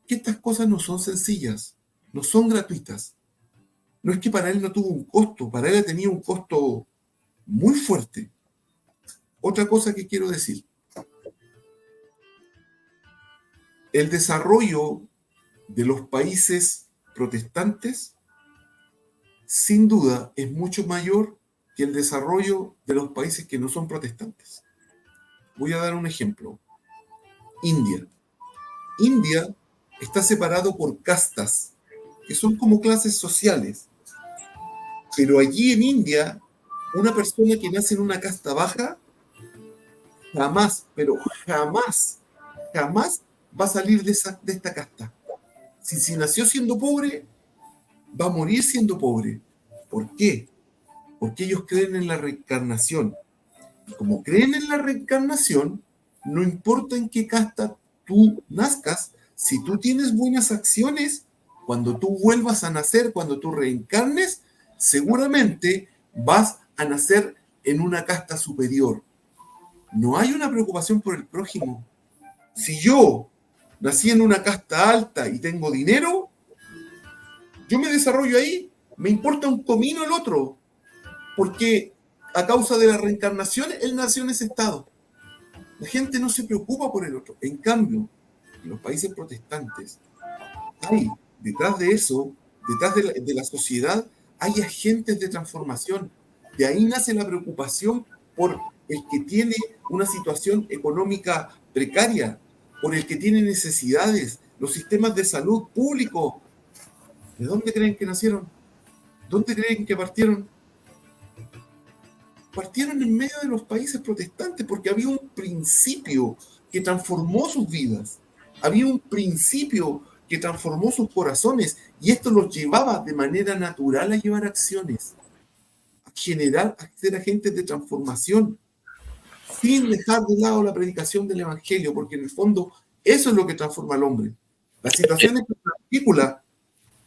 que estas cosas no son sencillas, no son gratuitas. No es que para él no tuvo un costo, para él ha tenido un costo muy fuerte. Otra cosa que quiero decir, el desarrollo de los países protestantes, sin duda, es mucho mayor que el desarrollo de los países que no son protestantes. Voy a dar un ejemplo. India. India está separado por castas, que son como clases sociales. Pero allí en India, una persona que nace en una casta baja, jamás, pero jamás va a salir de esta casta. Si nació siendo pobre, va a morir siendo pobre. ¿Por qué? Porque ellos creen en la reencarnación. Y como creen en la reencarnación, no importa en qué casta tú nazcas, si tú tienes buenas acciones, cuando tú vuelvas a nacer, cuando tú reencarnes, seguramente vas a nacer en una casta superior. No hay una preocupación por el prójimo. Si yo nací en una casta alta y tengo dinero, yo me desarrollo ahí, me importa un comino el otro, porque a causa de la reencarnación él nació en ese estado. La gente no se preocupa por el otro. En cambio, en los países protestantes, hay detrás de eso, detrás de la sociedad, hay agentes de transformación. De ahí nace la preocupación por el que tiene una situación económica precaria, por el que tiene necesidades, los sistemas de salud públicos. ¿De dónde creen que nacieron? ¿Dónde creen que partieron? Partieron en medio de los países protestantes porque había un principio que transformó sus vidas. Había un principio que transformó sus corazones y esto los llevaba de manera natural a llevar acciones, a generar, a ser agentes de transformación, sin dejar de lado la predicación del Evangelio, porque en el fondo eso es lo que transforma al hombre. Las situaciones en particular,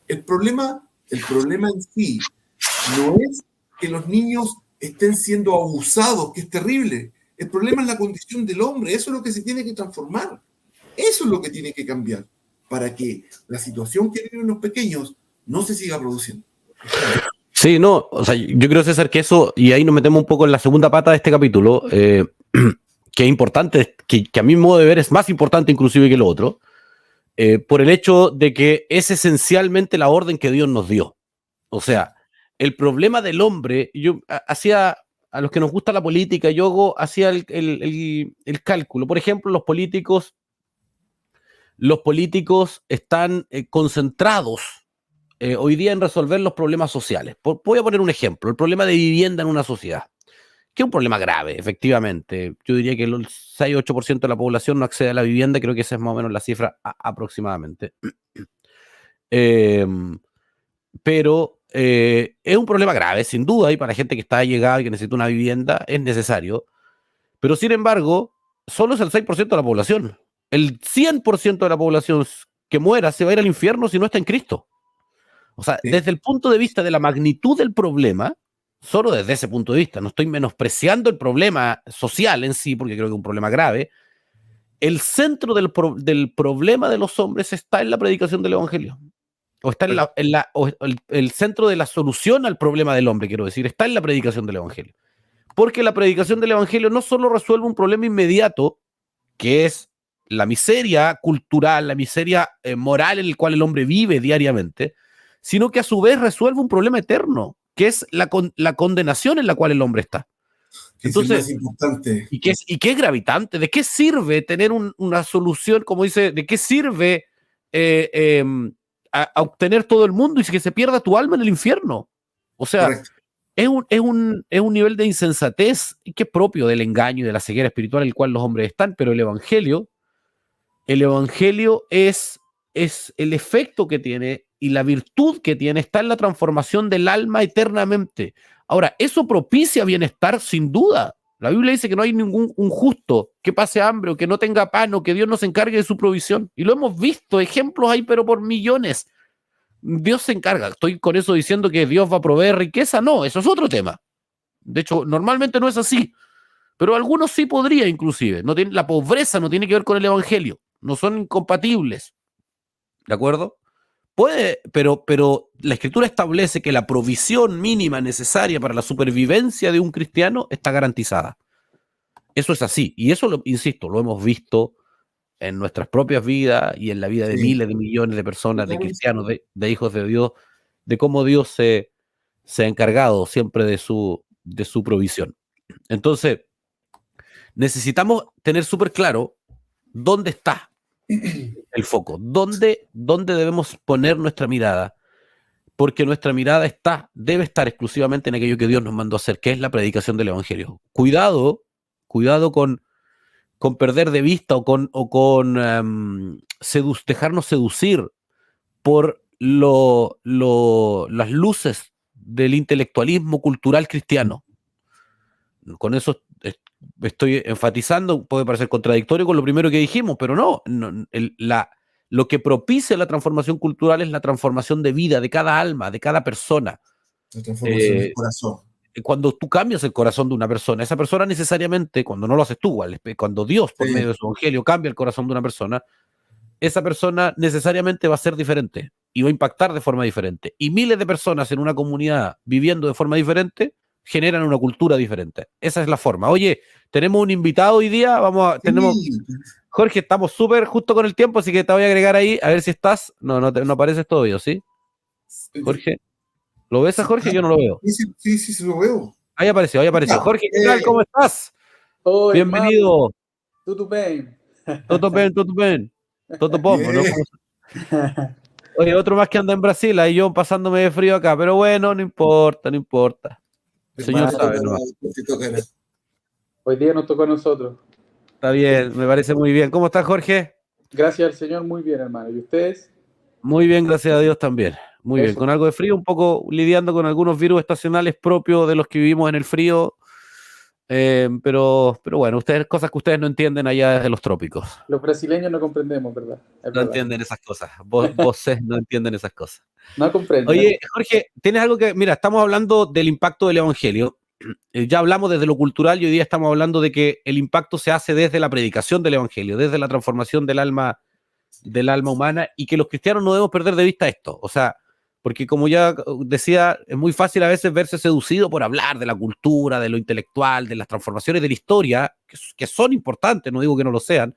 el problema en sí no es que los niños estén siendo abusados, que es terrible. El problema es la condición del hombre, eso es lo que se tiene que transformar. Eso es lo que tiene que cambiar para que la situación que viven los pequeños no se siga produciendo. Sí, no, o sea, yo creo, César, que eso, y ahí nos metemos un poco en la segunda pata de este capítulo, que es importante, que a mi modo de ver es más importante inclusive que lo otro, por el hecho de que es esencialmente la orden que Dios nos dio. O sea, el problema del hombre, yo hacía, a los que nos gusta la política, hacía el cálculo. Por ejemplo, los políticos están concentrados hoy día en resolver los problemas sociales. Voy a poner un ejemplo, el problema de vivienda en una sociedad, que es un problema grave, efectivamente. Yo diría que el 6-8% de la población no accede a la vivienda, creo que esa es más o menos la cifra aproximadamente. Pero es un problema grave, sin duda, y para gente que está llegada y que necesita una vivienda es necesario. Pero sin embargo, solo es el 6% de la población. El 100% de la población que muera se va a ir al infierno si no está en Cristo. O sea, Sí. desde el punto de vista de la magnitud del problema, solo desde ese punto de vista, no estoy menospreciando el problema social en sí, porque creo que es un problema grave, el centro del problema de los hombres está en la predicación del Evangelio. O está el centro de la solución al problema del hombre, quiero decir, está en la predicación del Evangelio. Porque la predicación del Evangelio no solo resuelve un problema inmediato, que es la miseria cultural, la miseria moral en el cual el hombre vive diariamente, sino que a su vez resuelve un problema eterno, que es la condenación en la cual el hombre está. Entonces, es más importante. ¿Y qué es gravitante? ¿De qué sirve tener una solución, como dice, de qué sirve a obtener todo el mundo y que se pierda tu alma en el infierno? O sea, Correcto. es un nivel de insensatez que es propio del engaño y de la ceguera espiritual en el cual los hombres están, pero el Evangelio es el efecto que tiene y la virtud que tiene está en la transformación del alma eternamente. Ahora, eso propicia bienestar sin duda, La Biblia dice que no hay ningún un justo que pase hambre o que no tenga pan o que Dios no se encargue de su provisión. Y lo hemos visto, ejemplos hay, pero por millones. Dios se encarga. ¿Estoy con eso diciendo que Dios va a proveer riqueza? No, eso es otro tema. De hecho, normalmente no es así. Pero algunos sí podría, inclusive. No tiene, la pobreza no tiene que ver con el evangelio. No son incompatibles. ¿De acuerdo? Puede, pero la escritura establece que la provisión mínima necesaria para la supervivencia de un cristiano está garantizada. Eso es así. Y eso, insisto, lo hemos visto en nuestras propias vidas y en la vida de Sí. miles de millones de personas, de cristianos, de hijos de Dios, de cómo Dios se ha encargado siempre de su provisión. Entonces, necesitamos tener súper claro dónde está el foco, dónde debemos poner nuestra mirada, porque nuestra mirada debe estar exclusivamente en aquello que Dios nos mandó a hacer, que es la predicación del Evangelio. Cuidado con perder de vista o con dejarnos seducir por las luces del intelectualismo cultural cristiano. Con eso estoy enfatizando, puede parecer contradictorio con lo primero que dijimos, pero lo que propicia la transformación cultural es la transformación de vida de cada alma, de cada persona. La transformación del corazón. Cuando tú cambias el corazón de una persona, esa persona necesariamente, cuando no lo haces tú, cuando Dios por medio de su evangelio cambia el corazón de una persona, esa persona necesariamente va a ser diferente y va a impactar de forma diferente. Y miles de personas en una comunidad viviendo de forma diferente generan una cultura diferente. Esa es la forma. Oye, tenemos un invitado hoy día, Jorge, estamos súper justo con el tiempo, así que te voy a agregar ahí, a ver si estás. No apareces todavía, ¿sí? Jorge. ¿Lo ves a Jorge? Yo no lo veo. Sí, lo veo. Ahí apareció. Jorge, ¿qué tal? ¿Cómo estás? Oi, Bienvenido. Mauro. Tudo bem? Todo bien. Todo pombo, ¿no? Oye, otro más que anda en Brasil, ahí yo pasándome de frío acá, pero bueno, no importa. El señor sabe, ¿no? Hoy día nos tocó a nosotros. Está bien, me parece muy bien. ¿Cómo estás, Jorge? Gracias al Señor, muy bien, hermano. ¿Y ustedes? Muy bien, gracias a Dios también. Muy bien, con algo de frío, un poco lidiando con algunos virus estacionales propios de los que vivimos en el frío. Pero bueno, cosas que ustedes no entienden allá desde los trópicos. Los brasileños no comprendemos, ¿verdad? Entienden esas cosas. Voces no entienden esas cosas. No comprenden. Oye, Jorge, tienes algo que... Mira, estamos hablando del impacto del evangelio. Ya hablamos desde lo cultural y hoy día estamos hablando de que el impacto se hace desde la predicación del evangelio, desde la transformación del alma humana, y que los cristianos no debemos perder de vista esto. O sea, porque como ya decía, es muy fácil a veces verse seducido por hablar de la cultura, de lo intelectual, de las transformaciones de la historia, que son importantes, no digo que no lo sean,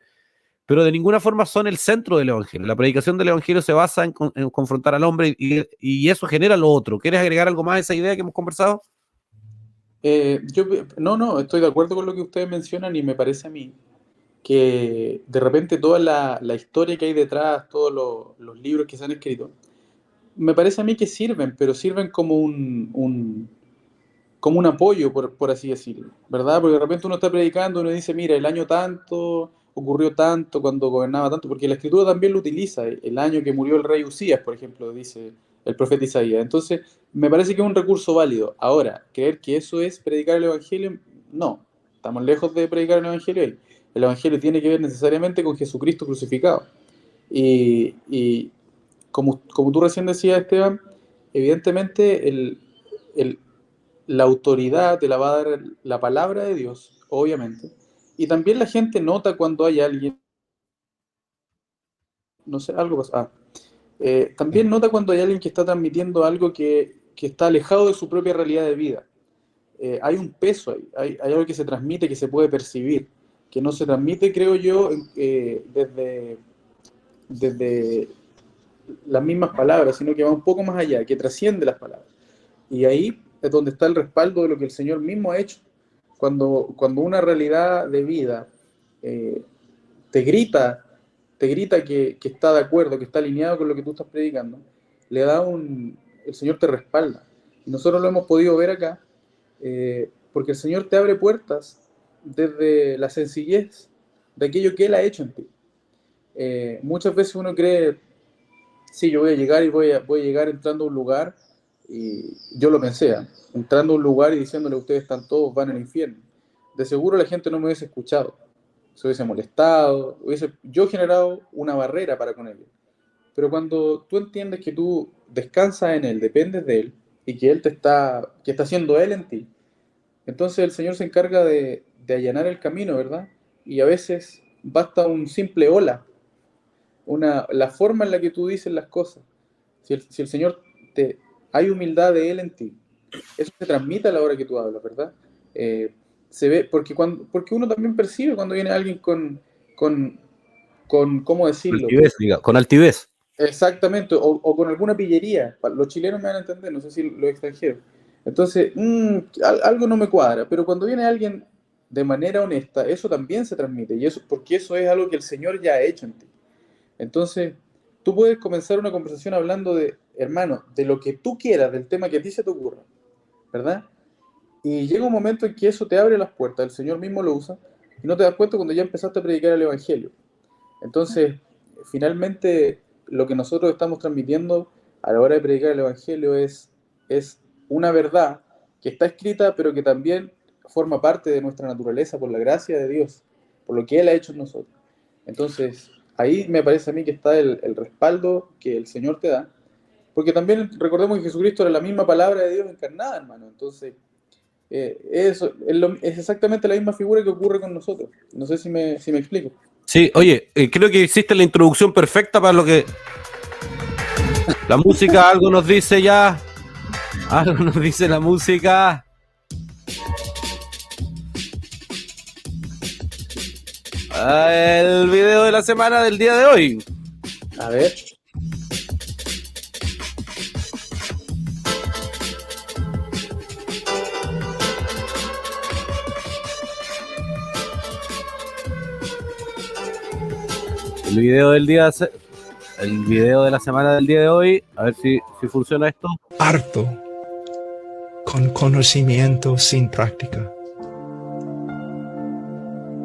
pero de ninguna forma son el centro del evangelio. La predicación del evangelio se basa en confrontar al hombre y eso genera lo otro. ¿Quieres agregar algo más a esa idea que hemos conversado? No, estoy de acuerdo con lo que ustedes mencionan y me parece a mí que de repente toda la historia que hay detrás, todos los libros que se han escrito, me parece a mí que sirven, pero sirven como como un apoyo, por así decirlo, ¿verdad? Porque de repente uno está predicando, uno dice, mira, el año tanto, ocurrió tanto, cuando gobernaba tanto, porque la escritura también lo utiliza, el año que murió el rey Usías, por ejemplo, dice el profeta Isaías. Entonces, me parece que es un recurso válido. Ahora, creer que eso es predicar el evangelio, no, estamos lejos de predicar el evangelio ahí. El evangelio tiene que ver necesariamente con Jesucristo crucificado. Y como tú recién decías, Esteban, evidentemente la autoridad te la va a dar la palabra de Dios, obviamente. Y también la gente nota cuando hay alguien, no sé, algo pasa. También nota cuando hay alguien que está transmitiendo algo que está alejado de su propia realidad de vida. Hay un peso ahí, hay algo que se transmite, que se puede percibir, que no se transmite, creo yo, desde las mismas palabras, sino que va un poco más allá, que trasciende las palabras. Y ahí es donde está el respaldo de lo que el Señor mismo ha hecho. Cuando una realidad de vida te grita que está de acuerdo, que está alineado con lo que tú estás predicando, el Señor te respalda. Y nosotros lo hemos podido ver acá, porque el Señor te abre puertas desde la sencillez de aquello que Él ha hecho en ti. Muchas veces uno cree, sí, yo voy a llegar y voy a llegar entrando a un lugar, y yo lo pensé, entrando a un lugar y diciéndole a ustedes están todos, van al infierno. de seguro la gente no me hubiese escuchado, se hubiese molestado, hubiese yo generado una barrera para con él. Pero cuando tú entiendes que tú descansas en Él, dependes de Él, y que que está haciendo Él en ti, entonces el Señor se encarga de allanar el camino, ¿verdad? Y a veces basta un simple hola, la forma en la que tú dices las cosas. Si el Señor hay humildad de Él en ti, eso se transmite a la hora que tú hablas, ¿verdad? Eh, Se ve, porque uno también percibe cuando viene alguien con, ¿cómo decirlo? Altivez, diga, con altivez. Exactamente, o con alguna pillería. Los chilenos me van a entender, no sé si los extranjeros. Entonces, algo no me cuadra, pero cuando viene alguien de manera honesta, eso también se transmite, y eso, porque eso es algo que el Señor ya ha hecho en ti. Entonces, tú puedes comenzar una conversación hablando de, hermano, de lo que tú quieras, del tema que a ti se te ocurra, ¿verdad? Y llega un momento en que eso te abre las puertas, el Señor mismo lo usa, y no te das cuenta cuando ya empezaste a predicar el Evangelio. Entonces, finalmente, lo que nosotros estamos transmitiendo a la hora de predicar el Evangelio es una verdad que está escrita, pero que también forma parte de nuestra naturaleza por la gracia de Dios, por lo que Él ha hecho en nosotros. Entonces, ahí me parece a mí que está el respaldo que el Señor te da, porque también recordemos que Jesucristo era la misma palabra de Dios encarnada, hermano. Entonces, eso es exactamente la misma figura que ocurre con nosotros. No sé si me explico. Sí, oye, creo que hiciste la introducción perfecta para lo que la música algo nos dice ya. Algo nos dice la música. El video de la semana del día de hoy. A ver. El video del día, el video de la semana del día de hoy. A ver si funciona esto. Harto con conocimiento sin práctica.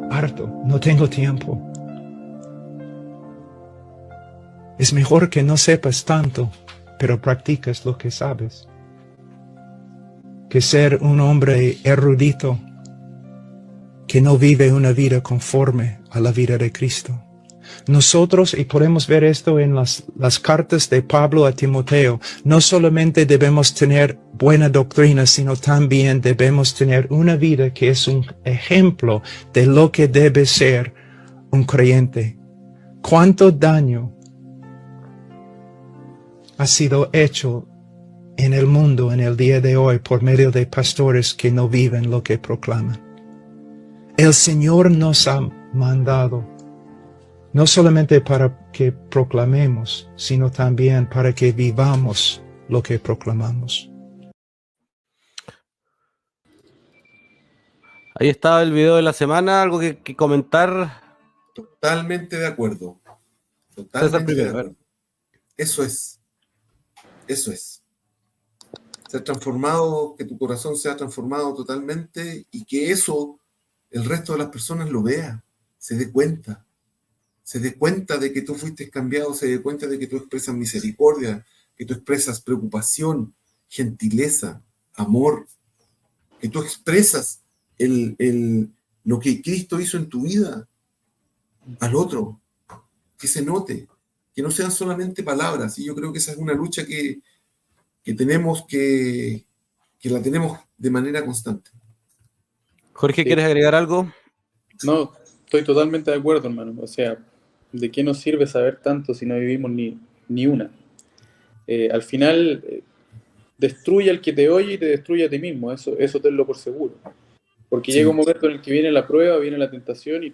Harto, no tengo tiempo. Es mejor que no sepas tanto, pero practicas lo que sabes, que ser un hombre erudito que no vive una vida conforme a la vida de Cristo. Nosotros, y podemos ver esto en las cartas de Pablo a Timoteo, no solamente debemos tener buena doctrina, sino también debemos tener una vida que es un ejemplo de lo que debe ser un creyente. ¿Cuánto daño ha sido hecho en el mundo en el día de hoy por medio de pastores que no viven lo que proclaman? El Señor nos ha mandado no solamente para que proclamemos, sino también para que vivamos lo que proclamamos. Ahí estaba el video de la semana, algo que comentar. Totalmente de acuerdo. César Totalmente de primero, acuerdo. Eso es. Eso es. Ser transformado, que tu corazón sea transformado totalmente y que eso el resto de las personas lo vea, se dé cuenta de que tú fuiste cambiado, se dé cuenta de que tú expresas misericordia, que tú expresas preocupación, gentileza, amor, que tú expresas lo que Cristo hizo en tu vida al otro, que se note, que no sean solamente palabras. Y yo creo que esa es una lucha que tenemos que la tenemos de manera constante. Jorge, Sí. ¿quieres agregar algo? No, estoy totalmente de acuerdo, hermano. O sea, ¿de qué nos sirve saber tanto si no vivimos ni una? Al final, destruye al que te oye y te destruye a ti mismo. Eso tenlo por seguro. Porque llega Sí. un momento en el que viene la prueba, viene la tentación y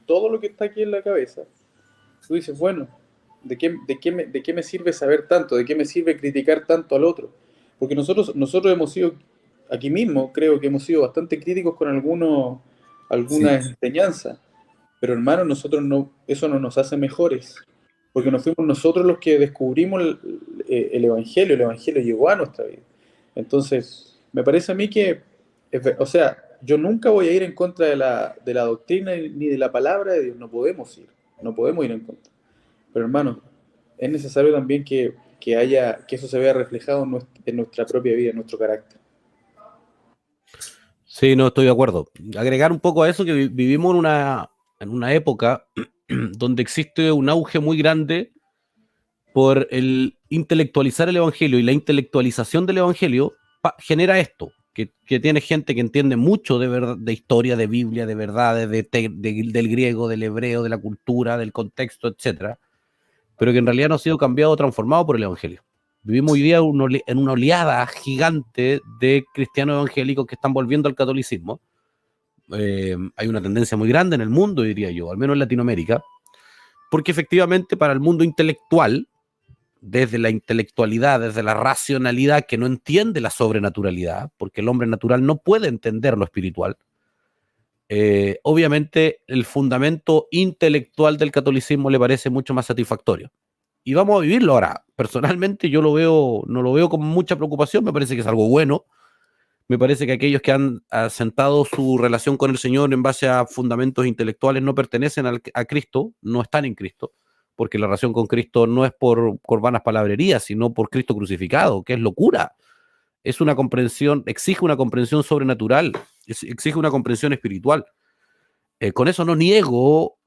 todo lo que está aquí en la cabeza, tú dices, bueno, ¿de qué me sirve saber tanto? ¿De qué me sirve criticar tanto al otro? Porque nosotros hemos sido, aquí mismo, creo que hemos sido bastante críticos con algunas Sí. enseñanzas. Pero hermano, eso no nos hace mejores, porque no fuimos nosotros los que descubrimos el Evangelio llegó a nuestra vida. Entonces, me parece a mí que, o sea, yo nunca voy a ir en contra de la doctrina ni de la palabra de Dios, no podemos ir en contra. Pero hermano, es necesario también que eso se vea reflejado en nuestra propia vida, en nuestro carácter. Sí, no estoy de acuerdo. Agregar un poco a eso que vivimos en una época donde existe un auge muy grande por el intelectualizar el evangelio, y la intelectualización del evangelio genera esto, que tiene gente que entiende mucho de historia, de Biblia, de verdades, del griego, del hebreo, de la cultura, del contexto, etcétera, pero que en realidad no ha sido cambiado o transformado por el evangelio. Vivimos hoy día en una oleada gigante de cristianos evangélicos que están volviendo al catolicismo. Hay una tendencia muy grande en el mundo, diría yo, al menos en Latinoamérica, porque efectivamente para el mundo intelectual, desde la intelectualidad, desde la racionalidad que no entiende la sobrenaturalidad, porque el hombre natural no puede entender lo espiritual, obviamente el fundamento intelectual del catolicismo le parece mucho más satisfactorio. Y vamos a vivirlo ahora. Personalmente yo no lo veo con mucha preocupación, me parece que es algo bueno. Me parece que aquellos que han asentado su relación con el Señor en base a fundamentos intelectuales no pertenecen a Cristo, no están en Cristo, porque la relación con Cristo no es por vanas palabrerías, sino por Cristo crucificado, que es locura. Es una comprensión, exige una comprensión sobrenatural, exige una comprensión espiritual. Con eso no niego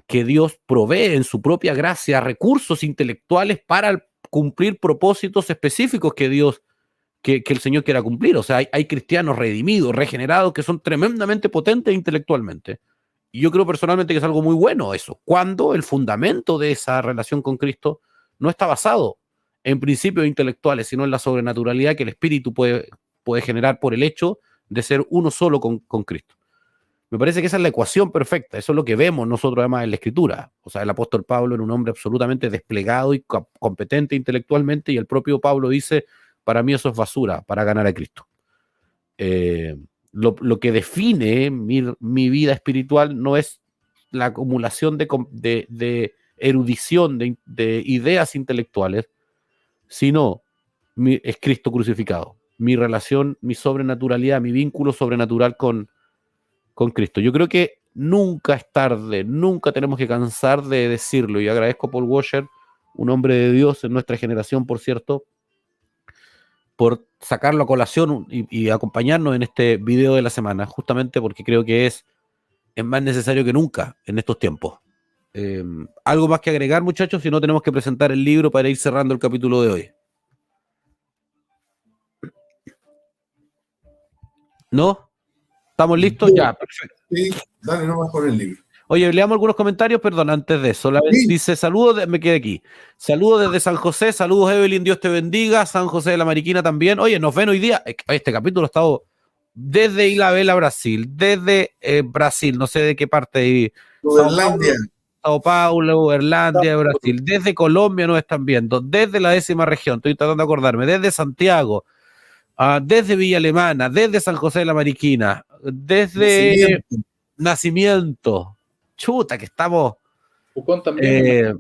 que Dios provee en su propia gracia recursos intelectuales para cumplir propósitos específicos que el Señor quiera cumplir. O sea, hay cristianos redimidos, regenerados, que son tremendamente potentes intelectualmente. Y yo creo personalmente que es algo muy bueno eso, cuando el fundamento de esa relación con Cristo no está basado en principios intelectuales, sino en la sobrenaturalidad que el Espíritu puede generar por el hecho de ser uno solo con Cristo. Me parece que esa es la ecuación perfecta, eso es lo que vemos nosotros además en la Escritura. O sea, el apóstol Pablo era un hombre absolutamente desplegado y competente intelectualmente, y el propio Pablo dice, para mí eso es basura, para ganar a Cristo. Lo que define mi vida espiritual no es la acumulación de erudición, de ideas intelectuales, sino es Cristo crucificado. Mi relación, mi sobrenaturalidad, mi vínculo sobrenatural con Cristo. Yo creo que nunca es tarde, nunca tenemos que cansar de decirlo, y agradezco a Paul Washer, un hombre de Dios en nuestra generación, por cierto, por sacarlo a colación y acompañarnos en este video de la semana, justamente porque creo que es más necesario que nunca en estos tiempos. ¿Algo más que agregar, muchachos? Si no, tenemos que presentar el libro para ir cerrando el capítulo de hoy. ¿No? ¿Estamos listos? Sí. Ya, perfecto. Sí, dale nomás con el libro. Oye, leamos algunos comentarios, perdón, antes de eso. Sí. Dice, saludos, me quedé aquí. Saludos desde San José, saludos Evelyn, Dios te bendiga. San José de la Mariquina también. Oye, nos ven hoy día. Este capítulo ha estado desde Ilhabela, Brasil, desde Brasil, no sé de qué parte. Uberlandia. Sao Paulo, Uberlandia, Brasil. Desde Colombia nos están viendo, desde la 10ª región, estoy tratando de acordarme, desde Santiago, desde Villa Alemana, desde San José de la Mariquina, desde Nacimiento. Chuta, que estamos. Pucón también.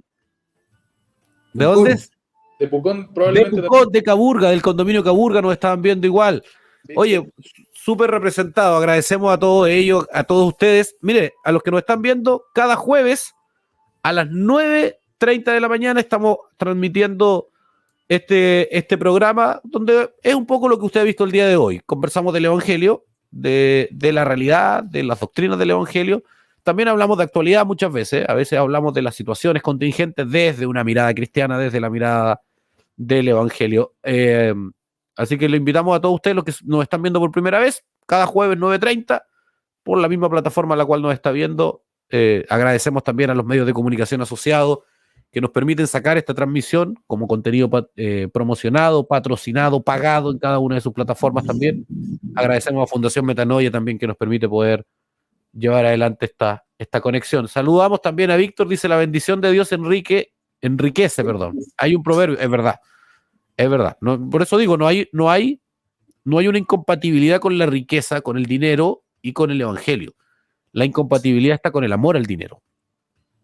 ¿De dónde es? De Pucón, probablemente. De Pucón, de Caburga, del condominio Caburga, nos estaban viendo igual. Sí, oye, súper representado. Agradecemos a todos ellos, a todos ustedes. Mire, a los que nos están viendo, cada jueves a las 9:30 de la mañana estamos transmitiendo este programa, donde es un poco lo que usted ha visto el día de hoy. Conversamos del Evangelio, de la realidad, de las doctrinas del Evangelio. También hablamos de actualidad muchas veces. A veces hablamos de las situaciones contingentes desde una mirada cristiana, desde la mirada del Evangelio. Así que le invitamos a todos ustedes, los que nos están viendo por primera vez, cada jueves 9:30, por la misma plataforma en la cual nos está viendo. Agradecemos también a los medios de comunicación asociados que nos permiten sacar esta transmisión como contenido promocionado, patrocinado, pagado en cada una de sus plataformas también. Agradecemos a Fundación Metanoia también, que nos permite poder llevar adelante esta conexión. Saludamos también a Víctor, dice, la bendición de Dios enriquece, perdón. Hay un proverbio, es verdad. No, por eso digo, no hay una incompatibilidad con la riqueza, con el dinero y con el Evangelio. La incompatibilidad está con el amor al dinero.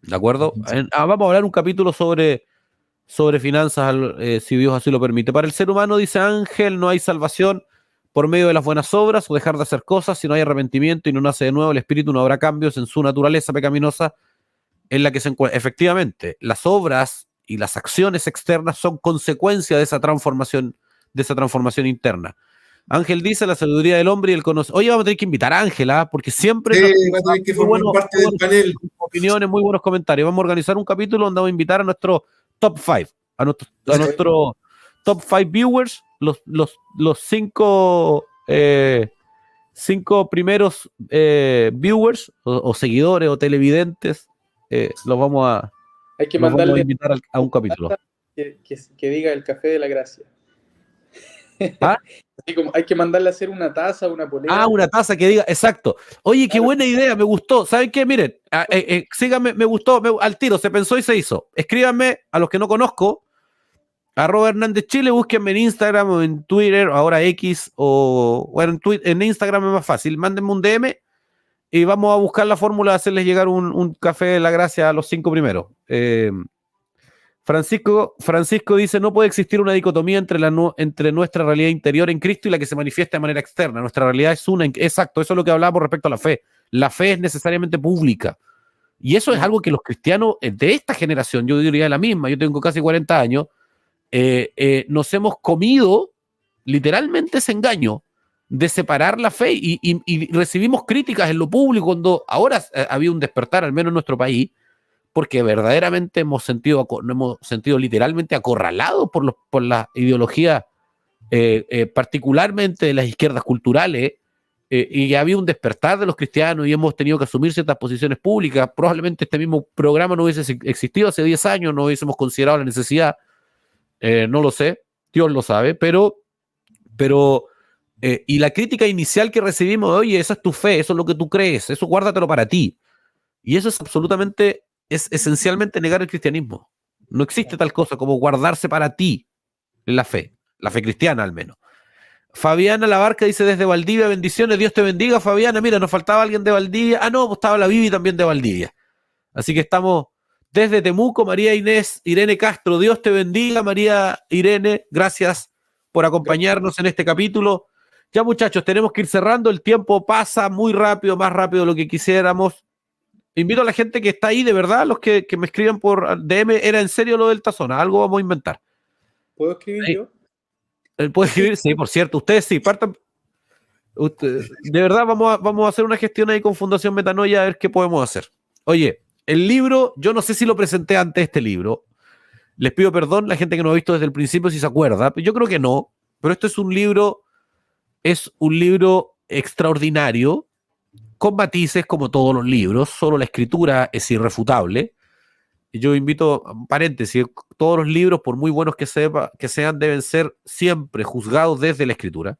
¿De acuerdo? Vamos a hablar un capítulo sobre finanzas, si Dios así lo permite. Para el ser humano, dice Ángel, no hay salvación por medio de las buenas obras o dejar de hacer cosas. Si no hay arrepentimiento y no nace de nuevo el espíritu, no habrá cambios en su naturaleza pecaminosa en la que se encuentra. Efectivamente, las obras y las acciones externas son consecuencia de esa transformación interna. Ángel dice la sabiduría del hombre y el conocimiento. Oye, vamos a tener que invitar a Ángela, porque siempre nos Va a tener que muy formar buenos, parte muy del buenos panel. opiniones, muy buenos comentarios. Vamos a organizar un capítulo donde vamos a invitar a nuestro top 5, a nuestro top 5 viewers, los cinco primeros viewers o seguidores o televidentes, los vamos a Hay que los vamos a mandarle invitar a un capítulo. que diga el café de la gracia. ¿Ah? Así como hay que mandarle a hacer una taza, una polera. Ah, una taza que diga, exacto. Oye, qué buena idea, me gustó. ¿Saben qué? Miren, síganme, me gustó, al tiro, se pensó y se hizo. Escríbanme a los que no conozco, @HernandezChile, búsquenme en Instagram o en Twitter, ahora X, o bueno, en Instagram es más fácil. Mándenme un DM y vamos a buscar la fórmula de hacerles llegar un café de la gracia a los 5 primeros. Francisco dice, no puede existir una dicotomía entre nuestra realidad interior en Cristo y la que se manifiesta de manera externa. Nuestra realidad es una. Exacto, eso es lo que hablábamos respecto a la fe. La fe es necesariamente pública. Y eso es algo que los cristianos de esta generación, yo diría la misma, yo tengo casi 40 años, nos hemos comido literalmente ese engaño de separar la fe y recibimos críticas en lo público cuando ahora había un despertar, al menos en nuestro país, porque verdaderamente nos hemos sentido literalmente acorralados por la ideología, particularmente de las izquierdas culturales, y había un despertar de los cristianos y hemos tenido que asumir ciertas posiciones públicas. Probablemente este mismo programa no hubiese existido hace 10 años, no hubiésemos considerado la necesidad, no lo sé, Dios lo sabe, pero y la crítica inicial que recibimos, oye, esa es tu fe, eso es lo que tú crees, eso guárdatelo para ti. Y eso es esencialmente negar el cristianismo. No existe tal cosa como guardarse para ti la fe cristiana al menos. Fabiana Labarca dice desde Valdivia, bendiciones, Dios te bendiga, Fabiana. Mira, nos faltaba alguien de Valdivia. Ah, no, pues estaba la Vivi también de Valdivia. Así que estamos desde Temuco, María Inés, Irene Castro. Dios te bendiga, María Irene. Gracias por acompañarnos en este capítulo. Ya, muchachos, tenemos que ir cerrando. El tiempo pasa muy rápido, más rápido de lo que quisiéramos. Invito a la gente que está ahí, de verdad, los que me escriban por DM, ¿era en serio lo del tazón? Algo vamos a inventar. ¿Puedo escribir yo? ¿Puede escribir? Sí, por cierto, ustedes sí, partan. De verdad, vamos a hacer una gestión ahí con Fundación Metanoia a ver qué podemos hacer. Oye, el libro, yo no sé si lo presenté antes este libro. Les pido perdón, la gente que no ha visto desde el principio si se acuerda. Yo creo que no, pero esto es un libro extraordinario, con matices como todos los libros, solo la escritura es irrefutable. Y yo invito, paréntesis, todos los libros, por muy buenos que sean, deben ser siempre juzgados desde la escritura.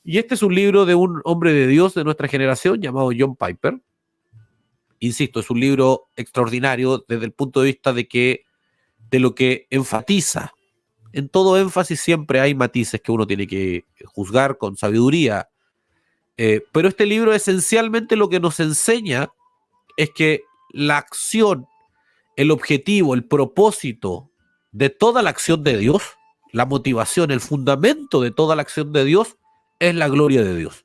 Y este es un libro de un hombre de Dios de nuestra generación llamado John Piper. Insisto, es un libro extraordinario desde el punto de vista de lo que enfatiza. En todo énfasis siempre hay matices que uno tiene que juzgar con sabiduría. Pero este libro esencialmente lo que nos enseña es que la acción, el objetivo, el propósito de toda la acción de Dios, la motivación, el fundamento de toda la acción de Dios es la gloria de Dios.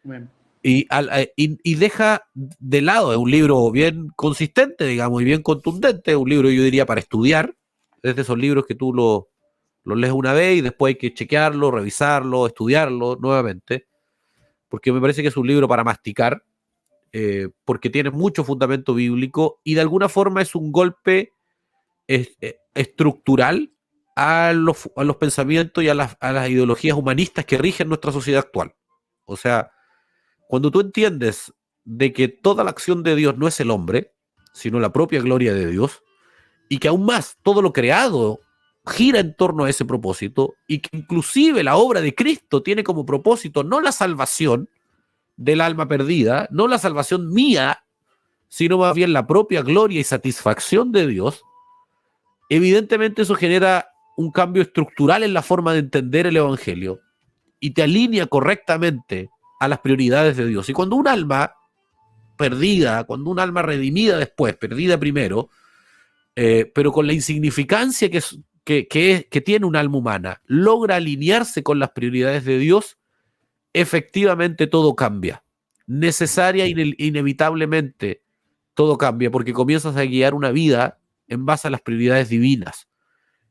Bueno. Y deja de lado, es un libro bien consistente, digamos, y bien contundente, un libro yo diría para estudiar, es de esos libros que tú lo lees una vez y después hay que chequearlo, revisarlo, estudiarlo nuevamente, porque me parece que es un libro para masticar, porque tiene mucho fundamento bíblico y de alguna forma es un golpe estructural a los pensamientos y a las ideologías humanistas que rigen nuestra sociedad actual. O sea, cuando tú entiendes de que toda la acción de Dios no es el hombre, sino la propia gloria de Dios, y que aún más todo lo creado gira en torno a ese propósito, y que inclusive la obra de Cristo tiene como propósito no la salvación del alma perdida, no la salvación mía, sino más bien la propia gloria y satisfacción de Dios, evidentemente eso genera un cambio estructural en la forma de entender el Evangelio y te alinea correctamente a las prioridades de Dios. Y cuando un alma perdida, cuando un alma redimida después, perdida primero, pero con la insignificancia que tiene un alma humana, logra alinearse con las prioridades de Dios, efectivamente todo cambia. Necesaria e inevitablemente todo cambia, porque comienzas a guiar una vida en base a las prioridades divinas.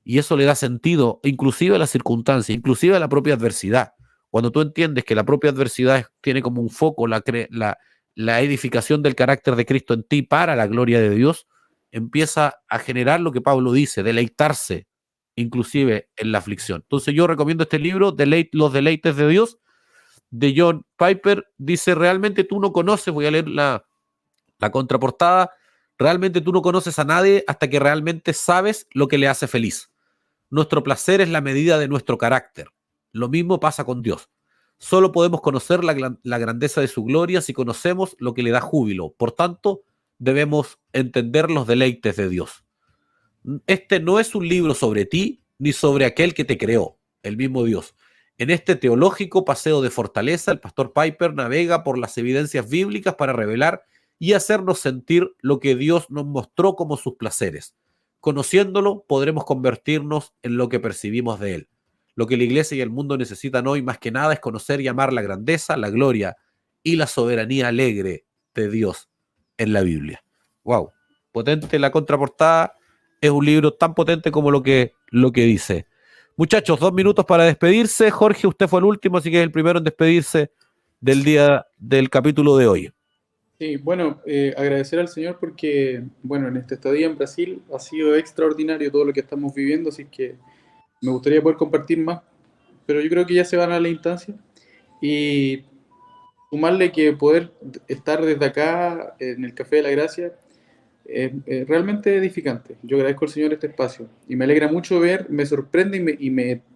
Y eso le da sentido, inclusive a las circunstancias, inclusive a la propia adversidad. cuando tú entiendes que la propia adversidad tiene como un foco la edificación del carácter de Cristo en ti para la gloria de Dios, empieza a generar lo que Pablo dice, deleitarse inclusive en la aflicción. Entonces yo recomiendo este libro, Los deleites de Dios, de John Piper. Dice, realmente tú no conoces, voy a leer la contraportada, realmente tú no conoces a nadie hasta que realmente sabes lo que le hace feliz. Nuestro placer es la medida de nuestro carácter. Lo mismo pasa con Dios. Solo podemos conocer la grandeza de su gloria si conocemos lo que le da júbilo. Por tanto, debemos entender los deleites de Dios. Este no es un libro sobre ti ni sobre aquel que te creó, el mismo Dios. En este teológico paseo de fortaleza, el pastor Piper navega por las evidencias bíblicas para revelar y hacernos sentir lo que Dios nos mostró como sus placeres. Conociéndolo, podremos convertirnos en lo que percibimos de él. Lo que la iglesia y el mundo necesitan hoy más que nada es conocer y amar la grandeza, la gloria y la soberanía alegre de Dios en la Biblia. ¡Wow! Potente la contraportada. Es un libro tan potente como lo que dice. Muchachos, 2 minutos para despedirse. Jorge, usted fue el último, así que es el primero en despedirse del día del capítulo de hoy. Sí, bueno, agradecer al Señor porque, bueno, en esta estadía en Brasil ha sido extraordinario todo lo que estamos viviendo, así que me gustaría poder compartir más, pero yo creo que ya se van a la instancia y sumarle que poder estar desde acá en el Café de la Gracia es realmente edificante. Yo agradezco al Señor este espacio y me alegra mucho ver, me sorprende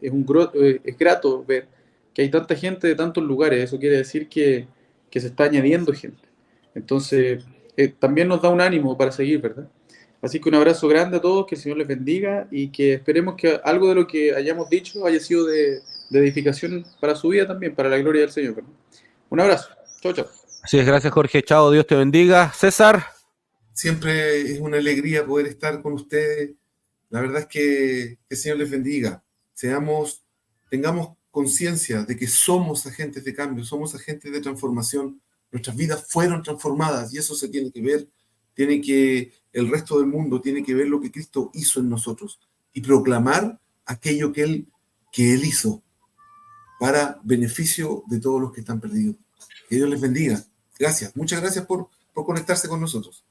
es grato ver que hay tanta gente de tantos lugares. Eso quiere decir que se está añadiendo gente. Entonces, también nos da un ánimo para seguir, ¿verdad? Así que un abrazo grande a todos, que el Señor les bendiga y que esperemos que algo de lo que hayamos dicho haya sido de edificación para su vida también, para la gloria del Señor, ¿verdad? Un abrazo. Chau, chau. Así es, gracias Jorge. Chao, Dios te bendiga. César. Siempre es una alegría poder estar con ustedes. La verdad es que el Señor les bendiga. Tengamos conciencia de que somos agentes de cambio, somos agentes de transformación. Nuestras vidas fueron transformadas y eso se tiene que ver. El resto del mundo tiene que ver lo que Cristo hizo en nosotros y proclamar aquello que Él hizo para beneficio de todos los que están perdidos. Que Dios les bendiga. Gracias. Muchas gracias por conectarse con nosotros.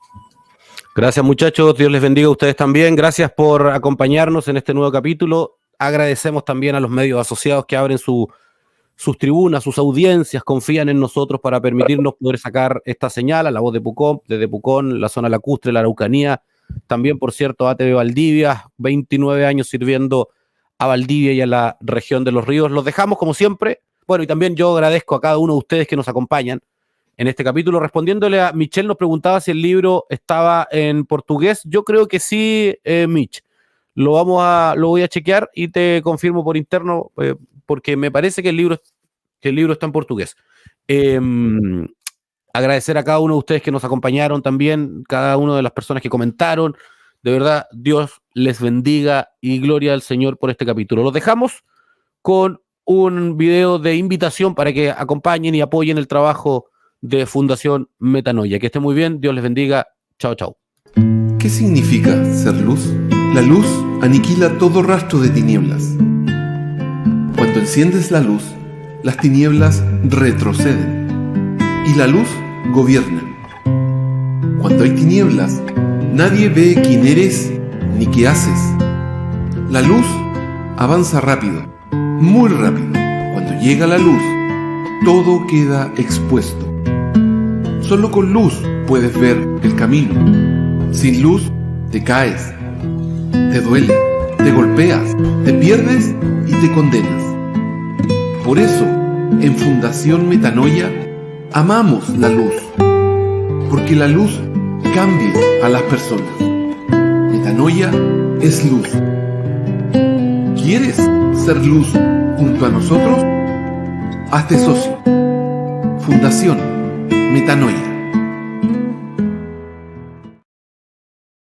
Gracias, muchachos. Dios les bendiga a ustedes también. Gracias por acompañarnos en este nuevo capítulo. Agradecemos también a los medios asociados que abren sus tribunas, sus audiencias, confían en nosotros para permitirnos poder sacar esta señal a La Voz de Pucón, desde Pucón, la zona lacustre, la Araucanía. También, por cierto, ATV Valdivia, 29 años sirviendo a Valdivia y a la región de Los Ríos. Los dejamos como siempre. Bueno, y también yo agradezco a cada uno de ustedes que nos acompañan en este capítulo. Respondiéndole a Michelle, nos preguntaba si el libro estaba en portugués. Yo creo que sí, Mitch. Lo voy a chequear y te confirmo por interno, porque me parece que el libro está en portugués. Agradecer a cada uno de ustedes que nos acompañaron también, cada una de las personas que comentaron. De verdad, Dios les bendiga y gloria al Señor por este capítulo. Los dejamos con un video de invitación para que acompañen y apoyen el trabajo de Fundación Metanoia. Que estén muy bien, Dios les bendiga. Chao, chao. ¿Qué significa ser luz? La luz aniquila todo rastro de tinieblas. Cuando enciendes la luz, las tinieblas retroceden y la luz gobierna. Cuando hay tinieblas, nadie ve quién eres ni qué haces. La luz avanza rápido, muy rápido. Cuando llega la luz, todo queda expuesto. Solo con luz puedes ver el camino. Sin luz, te caes, te duele, te golpeas, te pierdes y te condenas. Por eso, en Fundación Metanoia, amamos la luz, porque la luz cambia a las personas. Metanoia es luz. ¿Quieres ser luz junto a nosotros? Hazte socio. Fundación Metanoia.